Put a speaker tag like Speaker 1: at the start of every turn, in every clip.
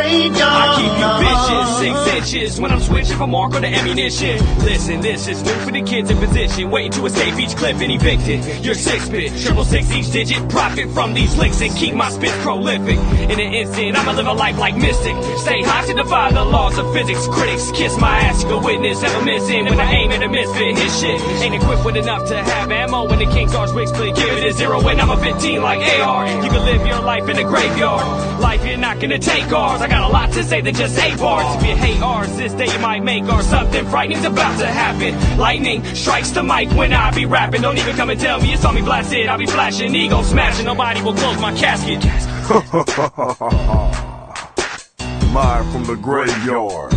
Speaker 1: graveyard.
Speaker 2: I keep you vicious, 6 inches when I'm switching from marker to ammunition. Listen, this is new for the kids in position, waiting to escape each clip and evicted. You're 6-bit, 666 each digit, profit from these licks and keep my spit prolific. In an instant, I'ma live a life like Mystic. Stay high to defy the laws of physics. Critics kiss my ass, you can witness, never missing. When I aim at a misfit, his shit ain't equipped with enough to have ammo. When the King's Arch wig split, give it a 0 when I'm a 15 like AR. You can live your life in the graveyard. Life, you're not gonna take ours. I got a lot to say than just 8 bars. If you hate ours, this day you might make ours. Something frightening's about to happen. Lightning strikes the mic when I be rapping. Don't even come and tell me you saw me blasted. I'll be flashing, ego smashing. Nobody will close my casket.
Speaker 3: Live from the graveyard,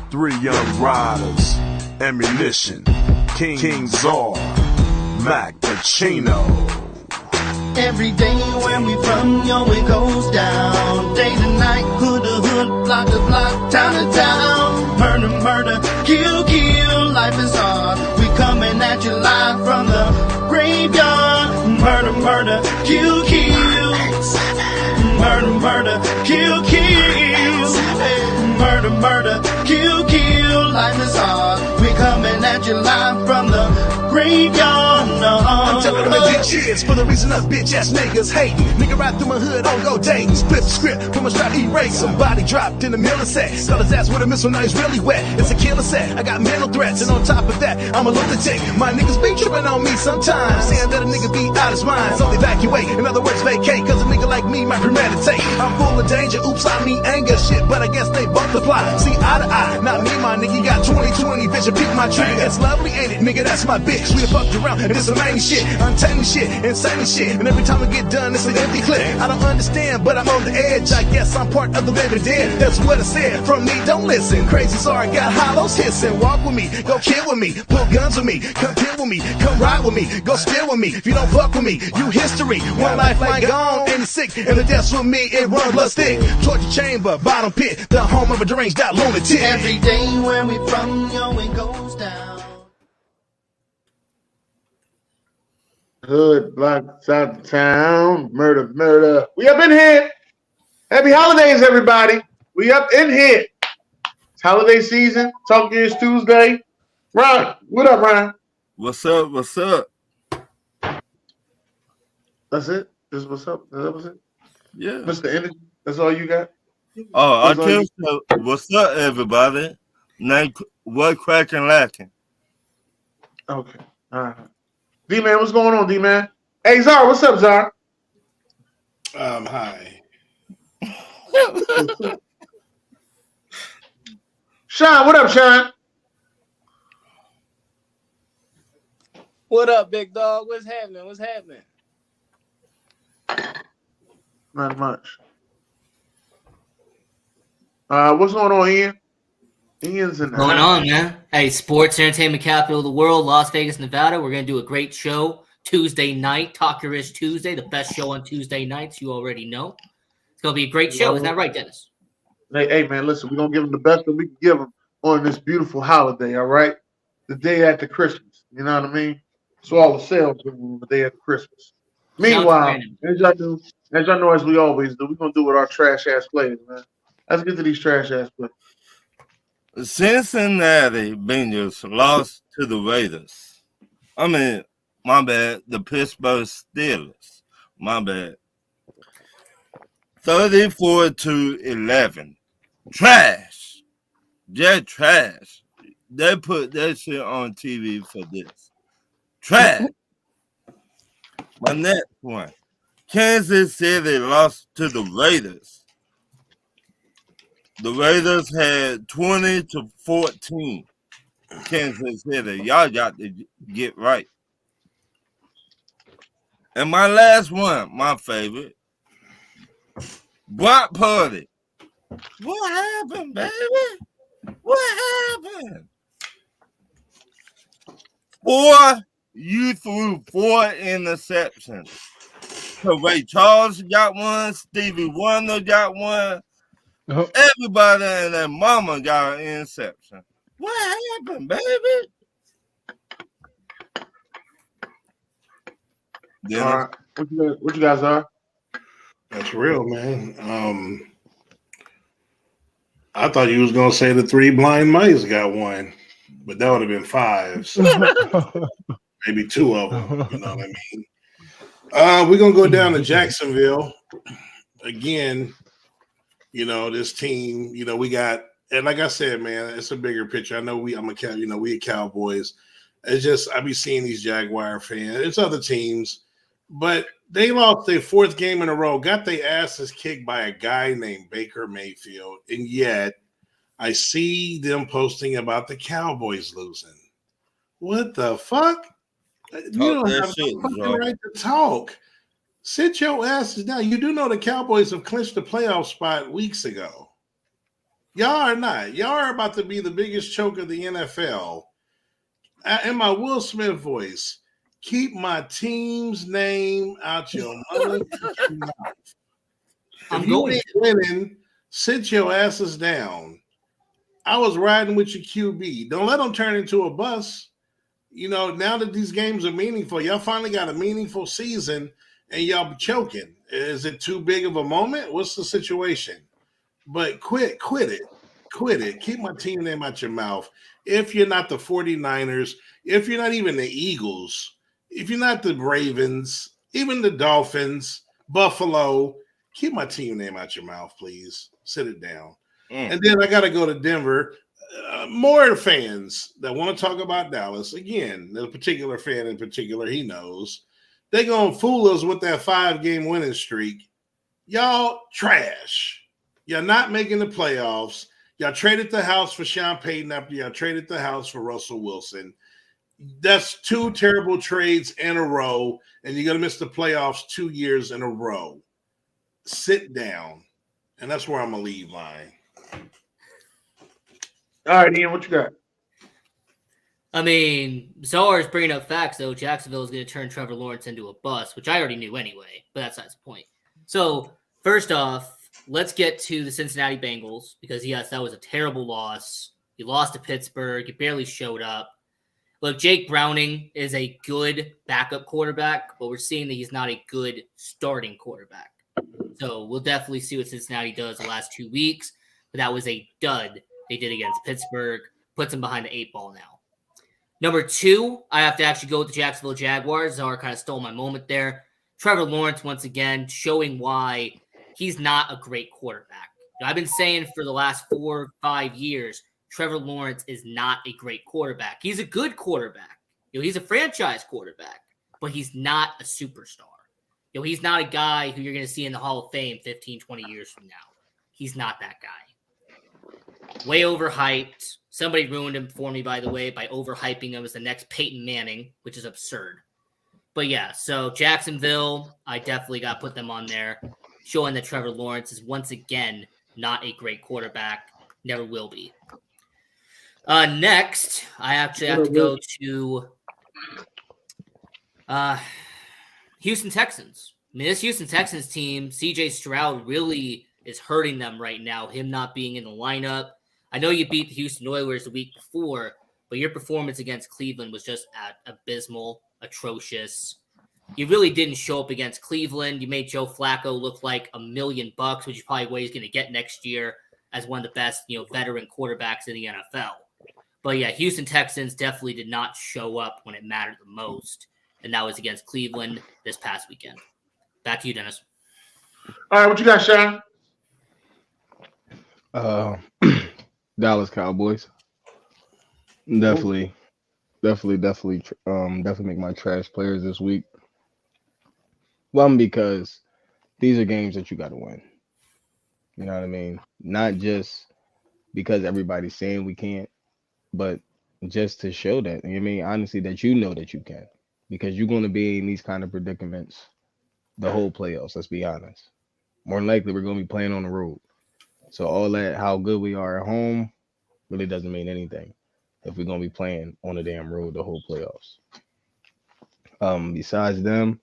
Speaker 3: 3 young riders, ammunition, King Czar, Mac Pacino.
Speaker 1: Every day when we from, yo, it goes down. Day to night, hood to hood, block to block, town to town. Murder, murder, kill, kill, life is hard. We coming at you live from the graveyard. Murder, murder, kill, kill. Murder, murder, kill, kill. Murder, murder, kill, kill, life is hard. We coming at you live from the graveyard.
Speaker 4: I'm telling them to get cheers for the reason us bitch ass niggas hating. Nigga right through my hood on go dating. Split the script from a strap erase. Somebody dropped in the middle of sex. Got his ass with a missile, now he's really wet. It's a killer set. I got mental threats, and on top of that, I'm a lunatic. My niggas be tripping on me sometimes, saying that a nigga be out his mind. So evacuate, in other words, vacate. Cause a nigga like me might premeditate. I'm full of danger, oops, I mean anger shit, but I guess they both apply. See eye to eye, not me, my nigga. You got 20/20 vision, peek my trigger. It's lovely, ain't it, nigga? That's my bitch. We done fucked around and did some main shit, untamed shit, insane shit. And every time I get done, it's an empty clip. I don't understand, but I'm on the edge. I guess I'm part of the living dead. That's what I said. From me, don't listen. Crazy, sorry, got hollows hissing. Walk with me, go kill with me, pull guns with me, come kill with me, come ride with me, go steal with me. If you don't fuck with me, you history. One lifeline gone, and it's sick. And the death's with me, it run blood stick. Torture chamber, bottom pit, the home of a deranged out lunatic.
Speaker 1: Every day when we from, yo, it goes down.
Speaker 5: Hood, blocks out of town, murder, murder. We up in here. Happy holidays, everybody. We up in here. It's holiday season. Talk Gears Tuesday. Ryan, what up, Ryan?
Speaker 6: What's up? What's up?
Speaker 5: That's it? This is what's up? That was it?
Speaker 6: Yeah.
Speaker 5: Mr. Energy, that's all you got?
Speaker 6: Oh, I can't say what's up, everybody. What cracking lacking?
Speaker 5: Okay. All right. D-Man, what's going on, D-Man? Hey, Czar, what's up, Czar?
Speaker 7: Hi.
Speaker 5: Sean, what up, Sean?
Speaker 8: What up, big dog? What's happening? What's happening?
Speaker 5: Not much. What's going on, Ian? Ian's in the
Speaker 9: Going on, man. Hey, sports entertainment capital of the world, Las Vegas, Nevada. We're going to do a great show Tuesday night, Talk Your Ish Tuesday, the best show on Tuesday nights, you already know. It's going to be a great show. Isn't that right, Dennis?
Speaker 5: Hey, man, listen, we're going to give them the best that we can give them on this beautiful holiday, all right? The day after Christmas, you know what I mean? So all the sales on the day after Christmas. Meanwhile, as y'all know, as we always do, we're going to do with our trash-ass players, man. Let's get to these trash-ass players.
Speaker 6: Cincinnati Bengals lost to the Raiders. I mean, my bad, the Pittsburgh Steelers. My bad. 34-11. Trash. Just trash. They put that shit on TV for this. Trash. My next one. Kansas City lost to the Raiders. The Raiders had 20-14. Kansas City. Y'all got to get right. And my last one, my favorite. Block Party. What happened, baby? What happened? You threw 4 interceptions. So Ray Charles got one. Stevie Wonder got one. Everybody and their mama got an interception. What happened, baby?
Speaker 5: All right. What you guys are?
Speaker 7: That's real, man. I thought you was gonna say the 3 blind mice got one, but that would have been 5. So maybe 2 of them. You know what I mean? We're gonna go down to Jacksonville again. You know, this team. You know, we got, and like I said, man, it's a bigger picture. I know we a Cowboys. It's just I be seeing these Jaguar fans. It's other teams, but they lost their 4th game in a row. Got their asses kicked by a guy named Baker Mayfield, and yet I see them posting about the Cowboys losing. What the fuck? You don't have no fucking right to talk. Sit your asses down. You do know the Cowboys have clinched the playoff spot weeks ago. Y'all are not. Y'all are about to be the biggest choke of the NFL. In my Will Smith voice, keep my team's name out your motherfucking mouth. If you ain't winning, sit your asses down. I was riding with your QB. Don't let them turn into a bus. You know, now that these games are meaningful, y'all finally got a meaningful season and y'all be choking. Is it too big of a moment? What's the situation? But quit it. Keep my team name out your mouth. If you're not the 49ers, if you're not even the Eagles, if you're not the Ravens, even the Dolphins, Buffalo, keep my team name out your mouth, please. Sit it down. And then I got to go to Denver. More fans that want to talk about Dallas. Again, the particular fan in particular, he knows. They're going to fool us with that 5-game winning streak. Y'all trash. You're not making the playoffs. Y'all traded the house for Sean Payton after y'all traded the house for Russell Wilson. That's 2 terrible trades in a row, and you're going to miss the playoffs 2 years in a row. Sit down. And that's where I'm going to leave mine.
Speaker 5: All right, Ian, what you got?
Speaker 9: I mean, Czar is bringing up facts, though. Jacksonville is going to turn Trevor Lawrence into a bust, which I already knew anyway, but that's not the point. So, first off, let's get to the Cincinnati Bengals, because, yes, that was a terrible loss. You lost to Pittsburgh. You barely showed up. Look, Jake Browning is a good backup quarterback, but we're seeing that he's not a good starting quarterback. So, we'll definitely see what Cincinnati does the last 2 weeks, but that was a dud they did against Pittsburgh. Puts them behind the 8 ball now. Number 2, I have to actually go with the Jacksonville Jaguars. Czar kind of stole my moment there. Trevor Lawrence, once again, showing why he's not a great quarterback. I've been saying for the last 4 or 5 years, Trevor Lawrence is not a great quarterback. He's a good quarterback. He's a franchise quarterback, but he's not a superstar. He's not a guy who you're going to see in the Hall of Fame 15, 20 years from now. He's not that guy. Way overhyped. Somebody ruined him for me, by the way, by overhyping him as the next Peyton Manning, which is absurd. But yeah, so Jacksonville, I definitely got to put them on there, showing that Trevor Lawrence is once again not a great quarterback, never will be. Next, I actually have to go to Houston Texans. I mean, this Houston Texans team, CJ Stroud really is hurting them right now, him not being in the lineup. I know you beat the Houston Oilers the week before, but your performance against Cleveland was just abysmal, atrocious. You really didn't show up against Cleveland. You made Joe Flacco look like $1 million, which is probably what he's going to get next year as one of the best, veteran quarterbacks in the NFL. But yeah, Houston Texans definitely did not show up when it mattered the most, and that was against Cleveland this past weekend. Back to you, Dennis.
Speaker 5: All right, what you got, Sean?
Speaker 10: Dallas Cowboys. Definitely make my trash players this week. One, because these are games that you got to win. You know what I mean? Not just because everybody's saying we can't, but just to show that. I mean, honestly, that you know that you can, because you're going to be in these kind of predicaments the whole playoffs. Let's be honest. More than likely, we're going to be playing on the road. So all that, how good we are at home, really doesn't mean anything if we're going to be playing on the damn road the whole playoffs. Besides them,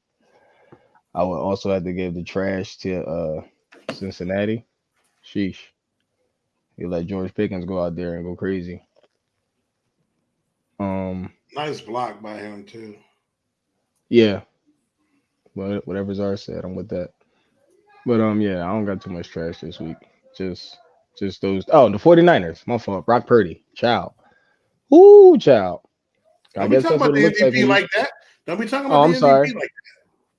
Speaker 10: I would also have to give the trash to Cincinnati. Sheesh. You let George Pickens go out there and go crazy.
Speaker 7: Nice block by him, too.
Speaker 10: Yeah. But whatever Czar said, I'm with that. But yeah, I don't got too much trash this week. Just Just those. Oh, the 49ers. My fault. Brock Purdy. Child. Ooh, child. I
Speaker 7: Don't be
Speaker 10: guess
Speaker 7: talking
Speaker 10: that's
Speaker 7: about
Speaker 10: what it
Speaker 7: the
Speaker 10: looks like.
Speaker 7: MVP like that. Don't be talking about
Speaker 10: Oh, I'm
Speaker 7: the
Speaker 10: sorry.
Speaker 7: MVP like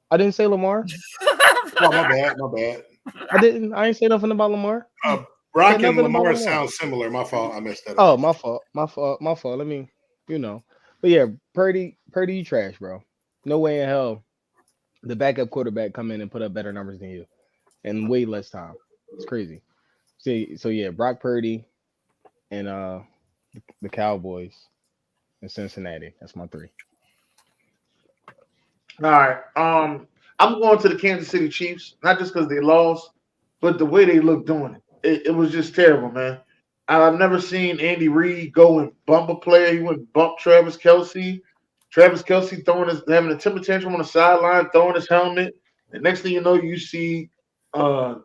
Speaker 10: I didn't say Lamar.
Speaker 7: that. Oh, my bad. My bad.
Speaker 10: I didn't. I ain't say nothing about Lamar.
Speaker 7: Brock
Speaker 10: Said
Speaker 7: and
Speaker 10: nothing about
Speaker 7: Lamar
Speaker 10: Lamar.
Speaker 7: sound similar. My fault. I messed that up.
Speaker 10: Oh, my fault. My fault. My fault. Let me, But yeah, Purdy, you trash, bro. No way in hell the backup quarterback come in and put up better numbers than you in way less time. It's crazy. See, so yeah, Brock Purdy and the Cowboys and Cincinnati. That's my 3.
Speaker 5: All right. I'm going to the Kansas City Chiefs, not just because they lost, but the way they look doing it. It was just terrible, man. I've never seen Andy Reid go and bump a player. He went and bump Travis Kelce. Travis Kelce having a temper tantrum on the sideline, throwing his helmet. The next thing you know, you see, Patrick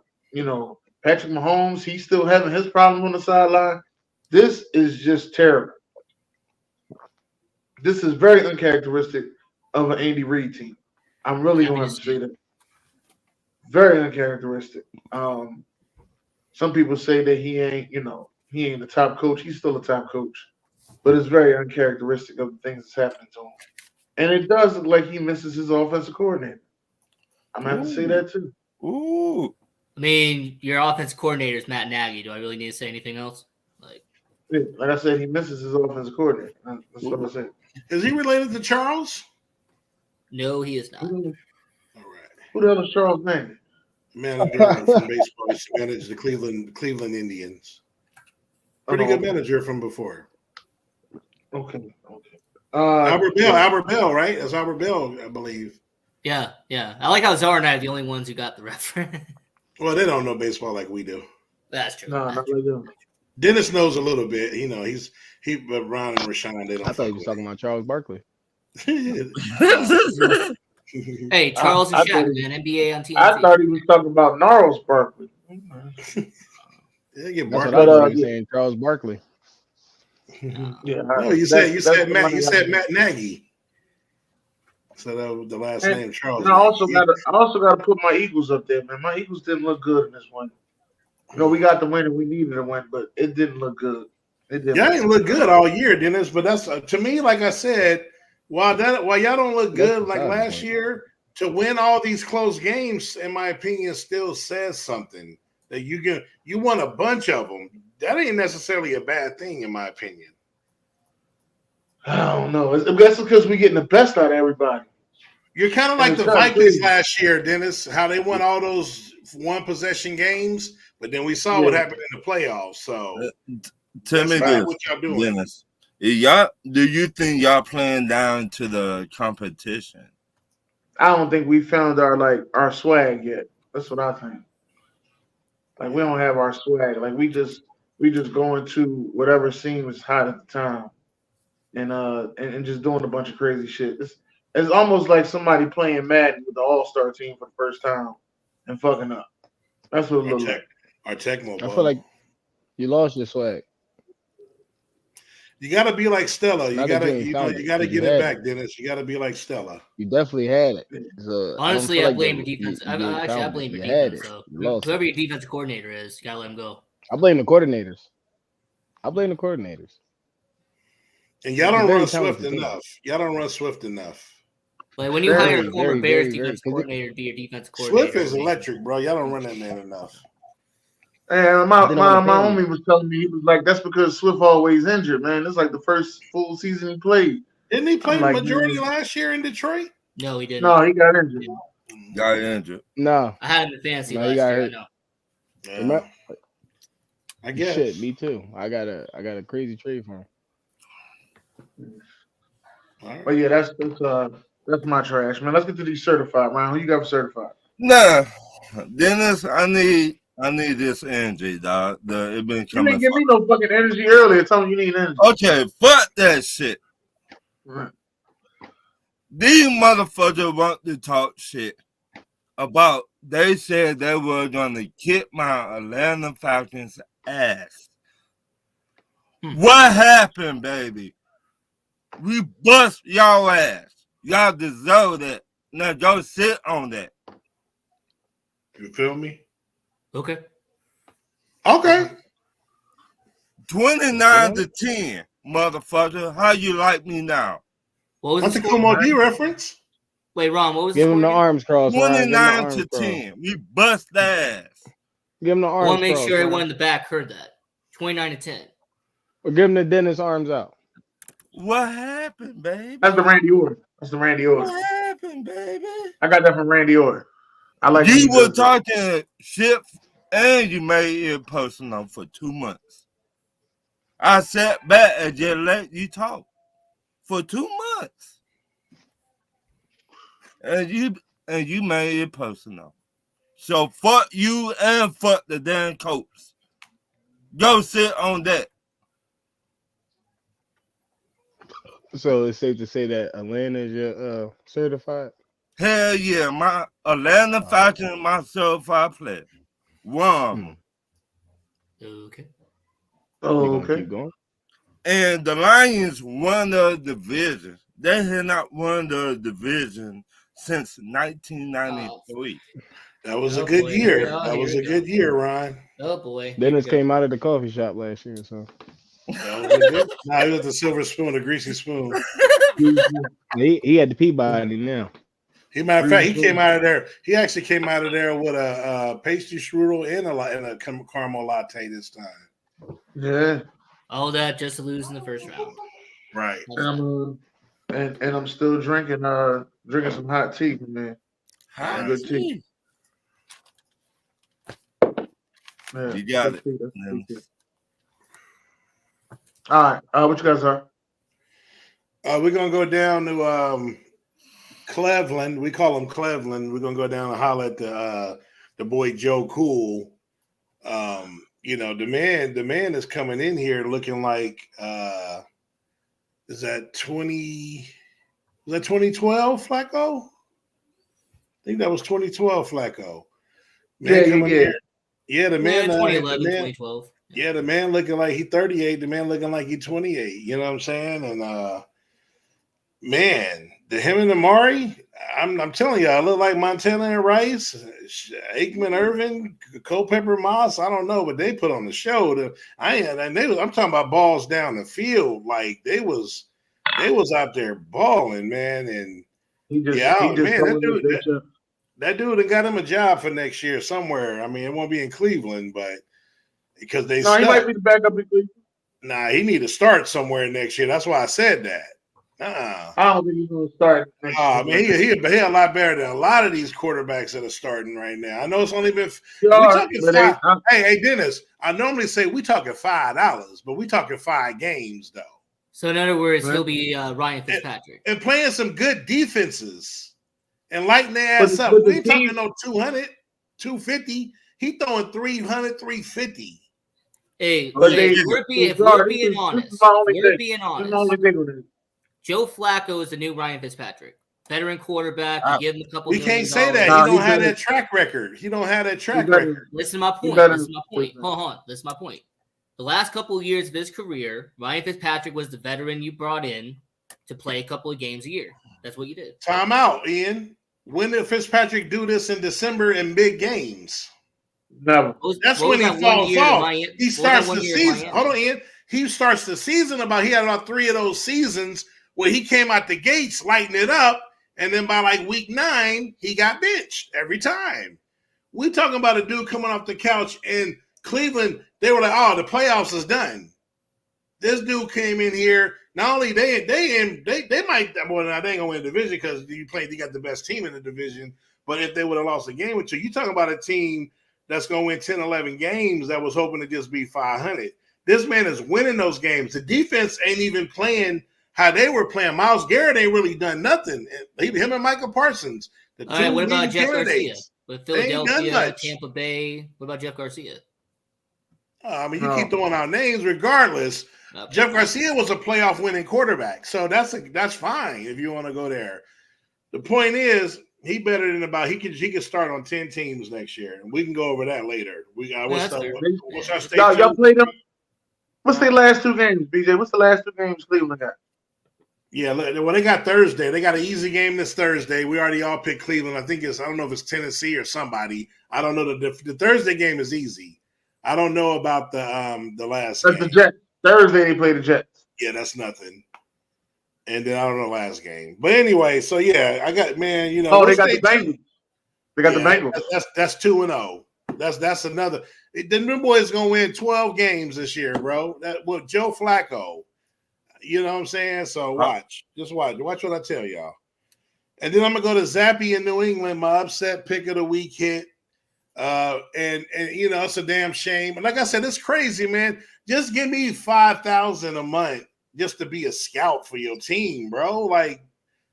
Speaker 5: Mahomes. He's still having his problems on the sideline. This is just terrible. This is very uncharacteristic of an Andy Reid team. I'm really going to have to say that. Very uncharacteristic. Some people say that he ain't the top coach. He's still a top coach, but it's very uncharacteristic of the things that's happening to him. And it does look like he misses his offensive coordinator. I'm gonna have to say that too.
Speaker 6: Ooh.
Speaker 9: I mean, your offensive coordinator is Matt Nagy. Do I really need to say anything else?
Speaker 5: Like I said, he misses his offensive coordinator. That's what I said.
Speaker 7: Is he related to Charles?
Speaker 9: No, he is not.
Speaker 7: All right.
Speaker 5: Who the hell is Charles Manning?
Speaker 7: Manager from baseball. He managed the Cleveland Indians. Pretty good manager from before.
Speaker 5: Okay.
Speaker 7: Albert Bell, right? That's Albert Bell, I believe.
Speaker 9: Yeah. I like how Czar and I are the only ones who got the reference.
Speaker 7: Well, they don't know baseball like we do.
Speaker 9: That's true.
Speaker 5: No, not like them.
Speaker 7: Dennis knows a little bit. But Ron and Rashawn, they don't.
Speaker 10: I thought you was talking about Charles Barkley.
Speaker 9: Hey, Charles and Shaq, man, NBA on TNT.
Speaker 5: I thought he was talking about Gnarls Barkley.
Speaker 10: That's what I thought he was saying, Charles Barkley.
Speaker 5: Yeah.
Speaker 7: No, you said Matt Nagy. So that was the last name, Charles.
Speaker 5: And I also got to put my Eagles up there, man. My Eagles didn't look good in this one. We got the win and we needed a win, but it didn't look good. Y'all
Speaker 7: didn't look good all year, Dennis. But that's to me, like I said, while y'all don't look good like last year, to win all these close games, in my opinion, still says something. That you won a bunch of them. That ain't necessarily a bad thing, in my opinion.
Speaker 5: I don't know. That's because we're getting the best out of everybody.
Speaker 7: You're kind of like the Vikings last year, Dennis, how they won all those one possession games, but then we saw what happened in the playoffs. So
Speaker 6: tell me this,
Speaker 7: what y'all doing.
Speaker 6: Dennis. Do you think y'all playing down to the competition?
Speaker 5: I don't think we found our swag yet. That's what I think. Like we don't have our swag. Like we just going to whatever seems hot at the time, and just doing a bunch of crazy shit. It's almost like somebody playing Madden with the All-Star team for the first time and fucking up. That's what it looks like.
Speaker 7: Our Tecmo.
Speaker 10: I feel like you lost your swag.
Speaker 7: You got to be like Stella. You got to get it back, Dennis. You got to be like Stella.
Speaker 10: You definitely had it. So
Speaker 9: honestly, I blame your defense. I blame your defense. So whoever your defensive coordinator is, you got to let him go.
Speaker 10: I blame the coordinators.
Speaker 7: And y'all don't run swift enough.
Speaker 9: Like when you hire a former Bears defense coordinator to be your defense coordinator.
Speaker 7: Swift is electric, bro. Y'all don't run that man enough.
Speaker 5: And my homie was telling me, he was like, that's because Swift always injured, man. It's like the first full season he played.
Speaker 7: Didn't he play the majority last year in Detroit?
Speaker 9: No, he didn't.
Speaker 5: No, he got injured.
Speaker 10: No.
Speaker 9: I had him in fantasy last year.
Speaker 10: No.
Speaker 7: I guess.
Speaker 10: Shit, me too. I got a crazy trade for him.
Speaker 5: Right. But yeah, that's my trash, man. Let's get to these certified, Ryan. Who you got for certified?
Speaker 6: Nah, Dennis, I need this energy, dog. It been coming.
Speaker 5: You didn't give me no fucking energy earlier. Tell me you need energy.
Speaker 6: Okay, fuck that shit.
Speaker 5: Right.
Speaker 6: These motherfuckers want to talk shit about. They said they were gonna kick my Atlanta Falcons ass. What happened, baby? We bust y'all ass. Y'all deserve that. Now go sit on that.
Speaker 7: You feel me?
Speaker 9: Okay.
Speaker 6: 29-10, motherfucker. How you like me now?
Speaker 9: What was
Speaker 7: What's
Speaker 9: the
Speaker 7: the
Speaker 9: score?
Speaker 7: Kumo D reference?
Speaker 9: Wait, Ron, what was
Speaker 10: Give
Speaker 9: the
Speaker 10: him
Speaker 9: score
Speaker 10: the
Speaker 9: again?
Speaker 10: arms cross, Ryan. Give him the
Speaker 6: 29
Speaker 10: arms
Speaker 6: to
Speaker 10: cross.
Speaker 6: 10. We bust ass.
Speaker 10: Give him the
Speaker 9: I
Speaker 10: arms
Speaker 9: want to make
Speaker 10: cross,
Speaker 9: sure
Speaker 10: Ryan.
Speaker 9: everyone in the back heard that. 29-10.
Speaker 10: Or give him the Dennis arms out.
Speaker 6: What happened, baby?
Speaker 5: That's the Randy Orton. That's the Randy Orton.
Speaker 6: What happened, baby?
Speaker 5: I got that from Randy Orton. I like
Speaker 6: You
Speaker 5: when he
Speaker 6: were
Speaker 5: does that.
Speaker 6: talking shit and you made it personal for 2 months. I sat back and just let you talk for 2 months. And you made it personal. So fuck you and fuck the damn coach. Go sit on that.
Speaker 10: So it's safe to say that Atlanta is your certified.
Speaker 6: Hell yeah, my Atlanta Falcons, my certified player. One.
Speaker 9: Okay.
Speaker 5: Oh,
Speaker 10: You gonna
Speaker 5: okay.
Speaker 10: keep going?
Speaker 6: And the Lions won the division. They had not won the division since 1993.
Speaker 7: That was a
Speaker 9: Oh,
Speaker 7: good
Speaker 9: boy.
Speaker 7: year.
Speaker 9: Oh,
Speaker 7: That
Speaker 9: here
Speaker 7: was
Speaker 9: we
Speaker 7: a
Speaker 9: go.
Speaker 7: good year, Ryan.
Speaker 9: Oh boy.
Speaker 10: Dennis came out of the coffee shop last year, so
Speaker 7: That was a good. Nah, he was the silver spoon, the greasy spoon.
Speaker 10: he had the Peabody now.
Speaker 7: He, matter of fact, he came out of there. He actually came out of there with a pastry strudel and a caramel latte this time.
Speaker 5: Yeah.
Speaker 9: All that just to lose in the first round.
Speaker 7: Right.
Speaker 5: And I'm still drinking some hot tea from there.
Speaker 6: Hot
Speaker 5: Good tea.
Speaker 6: tea.
Speaker 5: Yeah,
Speaker 6: You got
Speaker 5: good
Speaker 6: it.
Speaker 5: tea. That's
Speaker 6: Yeah.
Speaker 5: good tea. All right. What you guys are?
Speaker 7: We're gonna go down to Cleveland. We call him Cleveland. We're gonna go down and holler at the boy Joe Cool. You know, the man is coming in here looking like is that 2012 Flacco? I think that was 2012 Flacco. Man coming in. Yeah, the man,
Speaker 9: 2011, 2012.
Speaker 7: Yeah, the man looking like he 38, the man looking like he 28. You know what I'm saying? And man, him and Amari, I'm telling you, I look like Montana and Rice, Aikman Irvin, Culpepper Moss. I don't know, but they put on the show. I'm talking about balls down the field, like they was out there balling, man. And that dude that got him a job for next year somewhere. I mean, it won't be in Cleveland, but because he
Speaker 5: might be the backup in Cleveland.
Speaker 7: Nah, he need to start somewhere next year. That's why I said that.
Speaker 5: I don't think he's going to start.
Speaker 7: Oh man, he a lot better than a lot of these quarterbacks that are starting right now. I know it's only been Hey, Dennis. I normally say we talking $5, but we talking 5 games though.
Speaker 9: So in other words, he'll be Ryan Fitzpatrick
Speaker 7: and playing some good defenses and lighting their ass up. We ain't talking no 200, 250. He throwing 300, 350.
Speaker 9: Hey, we're being honest. Joe Flacco is the new Ryan Fitzpatrick. Veteran quarterback. You give him a couple.
Speaker 7: We can't say that. He don't have that track record. He don't have that track record.
Speaker 9: Listen to my point. Hold on. Listen to my point. The last couple of years of his career, Ryan Fitzpatrick was the veteran you brought in to play a couple of games a year. That's what you did.
Speaker 7: Time out, Ian. When did Fitzpatrick do this in December in big games?
Speaker 5: Never.
Speaker 7: That's when he falls off. He starts the season. Hold on, Ian. He starts the season he had about 3 of those seasons where he came out the gates lighting it up, and then by like week 9, he got benched every time. We talking about a dude coming off the couch in Cleveland. They were like, "Oh, the playoffs is done." This dude came in here. Not only they might, well, now they ain't gonna win the division because you got the best team in the division. But if they would have lost a game or two, you talking about a team that's gonna win 10, 11 games that was hoping to just be 500. This man is winning those games. The defense ain't even playing how they were playing. Myles Garrett ain't really done nothing. Him and Micah Parsons.
Speaker 9: All right, what about Jeff Garcia? With Philadelphia, Tampa Bay. What about Jeff Garcia?
Speaker 7: I mean, you keep throwing out names regardless. Okay. Jeff Garcia was a playoff winning quarterback. So that's fine if you want to go there. The point is, he better than he could start on 10 teams next year. And we can go over that later. What's our state?
Speaker 5: Y'all played them? What's their last 2 games, BJ? What's the last 2 games Cleveland got?
Speaker 7: Yeah, well, they got Thursday. They got an easy game this Thursday. We already all picked Cleveland. I don't know if it's Tennessee or somebody. I don't know. The Thursday game is easy. I don't know about the last
Speaker 5: That's
Speaker 7: game.
Speaker 5: the Jets. Thursday they play the Jets.
Speaker 7: Yeah, that's nothing. And then I don't know last game. But anyway, so yeah, I got man,
Speaker 5: they got the Bengals. They got the Bengals.
Speaker 7: That's 2-0. That's another. Them boys gonna win 12 games this year, bro. That with Joe Flacco. You know what I'm saying? So watch. Just watch. Watch what I tell y'all. And then I'm gonna go to Zappy in New England, my upset pick of the week hit. And it's a damn shame. And like I said, it's crazy, man. Just give me $5,000 a month just to be a scout for your team, bro. Like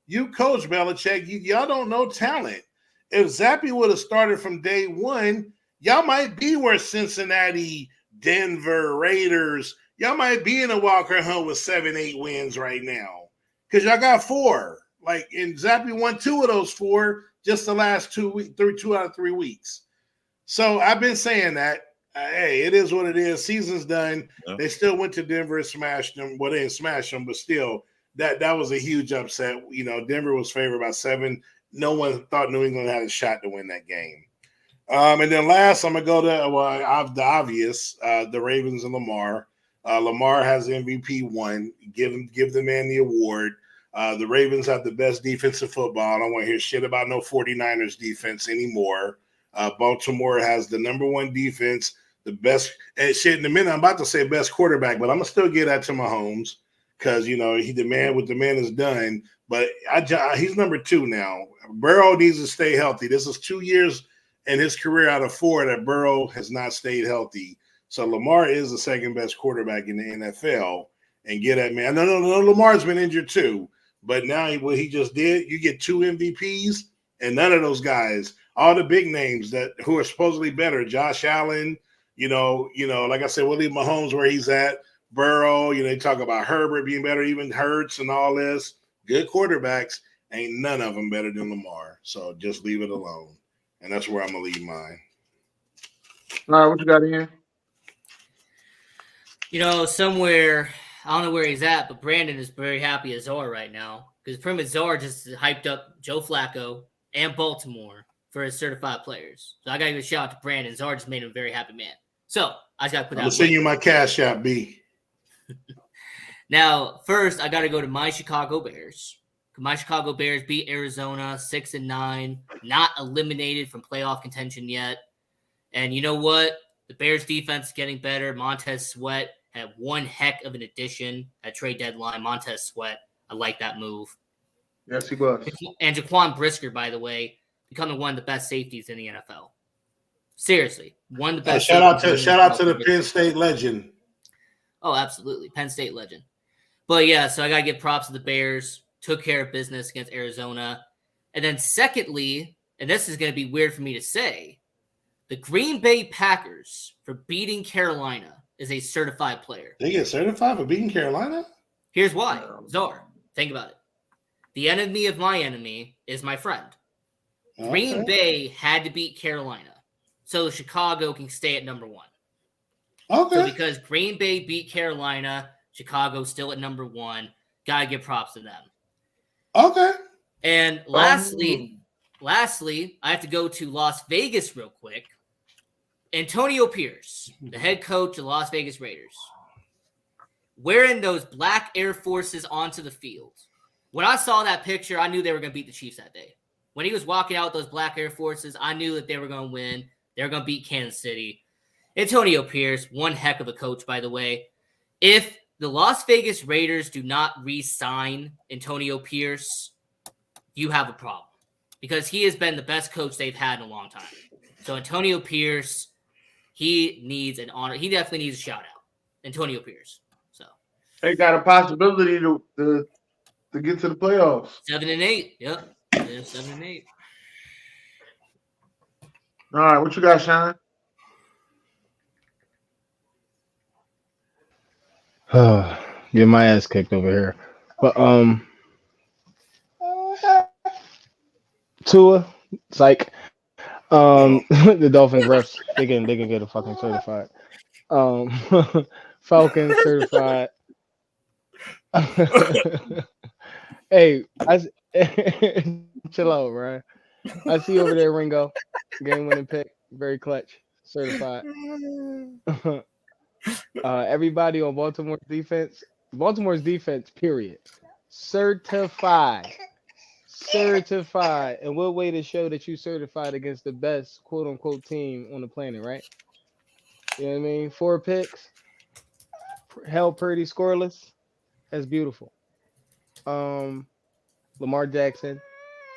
Speaker 7: you coach Belichick, y'all don't know talent. If Zappy would have started from day one, y'all might be where Cincinnati, Denver, Raiders, y'all might be in a Walker hunt with 7-8 wins right now. Because y'all got 4. Like, and Zappy won 2 of those 4 just the last 2 out of 3 weeks. So I've been saying that. Hey, it is what it is. Season's done. Yeah. They still went to Denver and smashed them. Well, they didn't smash them, but still, that was a huge upset. Denver was favored by 7. No one thought New England had a shot to win that game. And then last, I'm going to go to the obvious, the Ravens and Lamar. Lamar has MVP 1. Give the man the award. The Ravens have the best defensive football. I don't want to hear shit about no 49ers defense anymore. Baltimore has the number 1 defense, the best, and shit in a minute, I'm about to say best quarterback, but I'm going to still give that to Mahomes because, the man is done. But he's number 2 now. Burrow needs to stay healthy. This is 2 years in his career out of 4 that Burrow has not stayed healthy. So Lamar is the second best quarterback in the NFL. And get that man. No, Lamar's been injured too. But now what he just did, you get 2 MVPs, and none of those guys, all the big names who are supposedly better, Josh Allen, like I said, we'll leave Mahomes where he's at. Burrow, they talk about Herbert being better, even Hurts and all this. Good quarterbacks, ain't none of them better than Lamar. So just leave it alone. And that's where I'm going to leave mine.
Speaker 5: All right, what you got in here?
Speaker 9: Somewhere, I don't know where he's at, but Brandon is very happy as Czar right now because pretty much Czar just hyped up Joe Flacco and Baltimore for his certified players. So I got to give a shout out to Brandon. Czar just made him a very happy man. So I just got to put that.
Speaker 7: I'm send you my cash app, B.
Speaker 9: Now, first, I got to go to my Chicago Bears. My Chicago Bears beat Arizona 6-9, not eliminated from playoff contention yet. And you know what? The Bears defense is getting better. Montez Sweat had one heck of an addition at trade deadline. Montez Sweat, I like that move.
Speaker 5: Yes, he was.
Speaker 9: And Jaquan Brisker, by the way, becoming one of the best safeties in the NFL. Seriously, one of the best.
Speaker 7: Shout out to the Penn State legend.
Speaker 9: Oh, absolutely, Penn State legend. But yeah, so I gotta give props to the Bears. Took care of business against Arizona, and then secondly, and this is gonna be weird for me to say, the Green Bay Packers for beating Carolina is a certified player.
Speaker 7: They get certified for beating Carolina?
Speaker 9: Here's why. Czar, think about it. The enemy of my enemy is my friend. Okay. Green Bay had to beat Carolina so Chicago can stay at number 1.
Speaker 7: Okay.
Speaker 9: So because Green Bay beat Carolina, Chicago's still at number 1. Gotta give props to them.
Speaker 7: Okay.
Speaker 9: And lastly, I have to go to Las Vegas real quick. Antonio Pierce, the head coach of the Las Vegas Raiders, wearing those black Air Forces onto the field. When I saw that picture, I knew they were going to beat the Chiefs that day. When he was walking out with those black Air Forces, I knew that they were going to win. They were going to beat Kansas City. Antonio Pierce, one heck of a coach, by the way. If the Las Vegas Raiders do not re-sign Antonio Pierce, you have a problem. Because he has been the best coach they've had in a long time. So Antonio Pierce, he needs an honor. He definitely needs a shout-out. Antonio Pierce. So
Speaker 5: they got a possibility to get to the playoffs.
Speaker 9: 7-8. Yep. Yeah, 7-8.
Speaker 5: All right, what you got, Sean?
Speaker 10: Get my ass kicked over here. But Tua, psych. The Dolphins refs, they can get a fucking certified. Falcons certified. Hey, chill out, Ryan. I see you over there, Ringo. Game winning pick, very clutch. certified. Everybody on Baltimore's defense, period. Certified. And what way to show that you certified against the best quote unquote team on the planet, right? You know what I mean? 4 picks, held Purdy scoreless. That's beautiful. Lamar Jackson,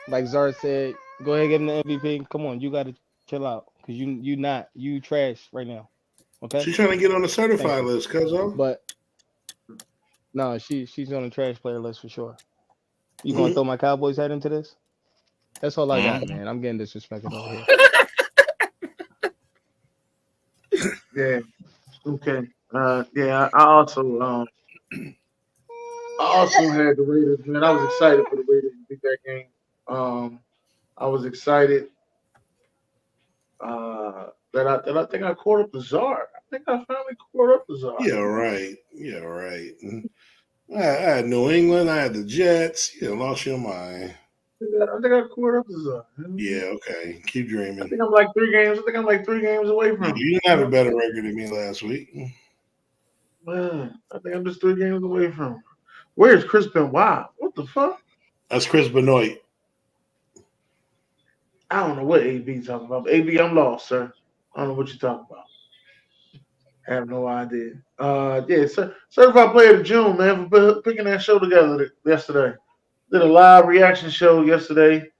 Speaker 10: like Zar said, go ahead and get him the MVP. Come on, you gotta chill out because you trash right now. Okay.
Speaker 7: She's trying to get on the certified list, cuzzo.
Speaker 10: But no, she's on the trash player list for sure. You gonna throw my Cowboys head into this? That's all I got, man. I'm getting disrespected over
Speaker 5: here. Yeah. Okay. Yeah. I also had the Raiders, man. I was excited for the Raiders to beat that game. I was excited that I think I caught up the Czar. I think I finally caught up the Czar.
Speaker 7: Yeah, right. I had New England. I had the Jets. You lost your mind.
Speaker 5: I think I caught up the Czar.
Speaker 7: Yeah, okay. Keep dreaming.
Speaker 5: I think I'm like 3 games. Away from him.
Speaker 7: You didn't have a better record than me last week.
Speaker 5: Man, I think I'm just 3 games away from him. Where's Chris Benoit? What the fuck?
Speaker 7: That's Chris Benoit.
Speaker 5: I don't know what AB talking about. AB, I'm lost, sir. I don't know what you're talking about. I have no idea. Yeah, certified player of June, man, for picking that show together yesterday. Did a live reaction show yesterday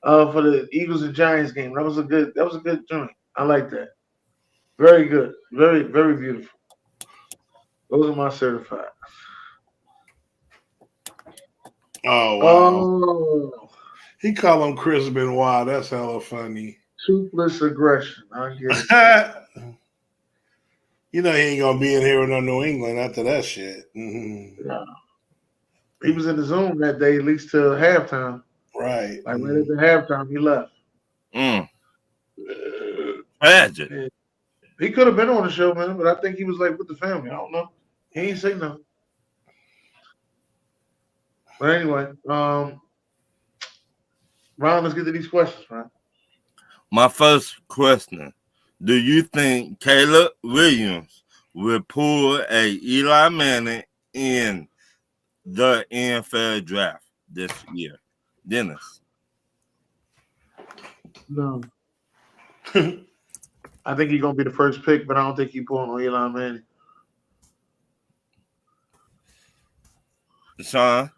Speaker 5: for the Eagles and Giants game. That was a good joint. I like that. Very good. Very, very beautiful. Those are my certified.
Speaker 7: Oh, wow. He called him Chris Benoit. That's hella funny.
Speaker 5: Toothless aggression. I get it.
Speaker 7: You know he ain't gonna be in here with no New England after that shit. Mm-hmm.
Speaker 5: No. He was in the Zoom that day, at least till halftime.
Speaker 7: Right.
Speaker 5: Like right at the halftime, he left.
Speaker 6: Tragic.
Speaker 5: He could have been on the show, man, but I think he was like with the family. I don't know. He ain't say nothing. But anyway, Ron, let's get to these questions, man.
Speaker 6: My first question. Do you think Caleb Williams will pull a Eli Manning in the NFL draft this year? Dennis?
Speaker 5: No. I think he's going to be the first pick, but I don't think he's pulling on Eli Manning.
Speaker 6: Sean?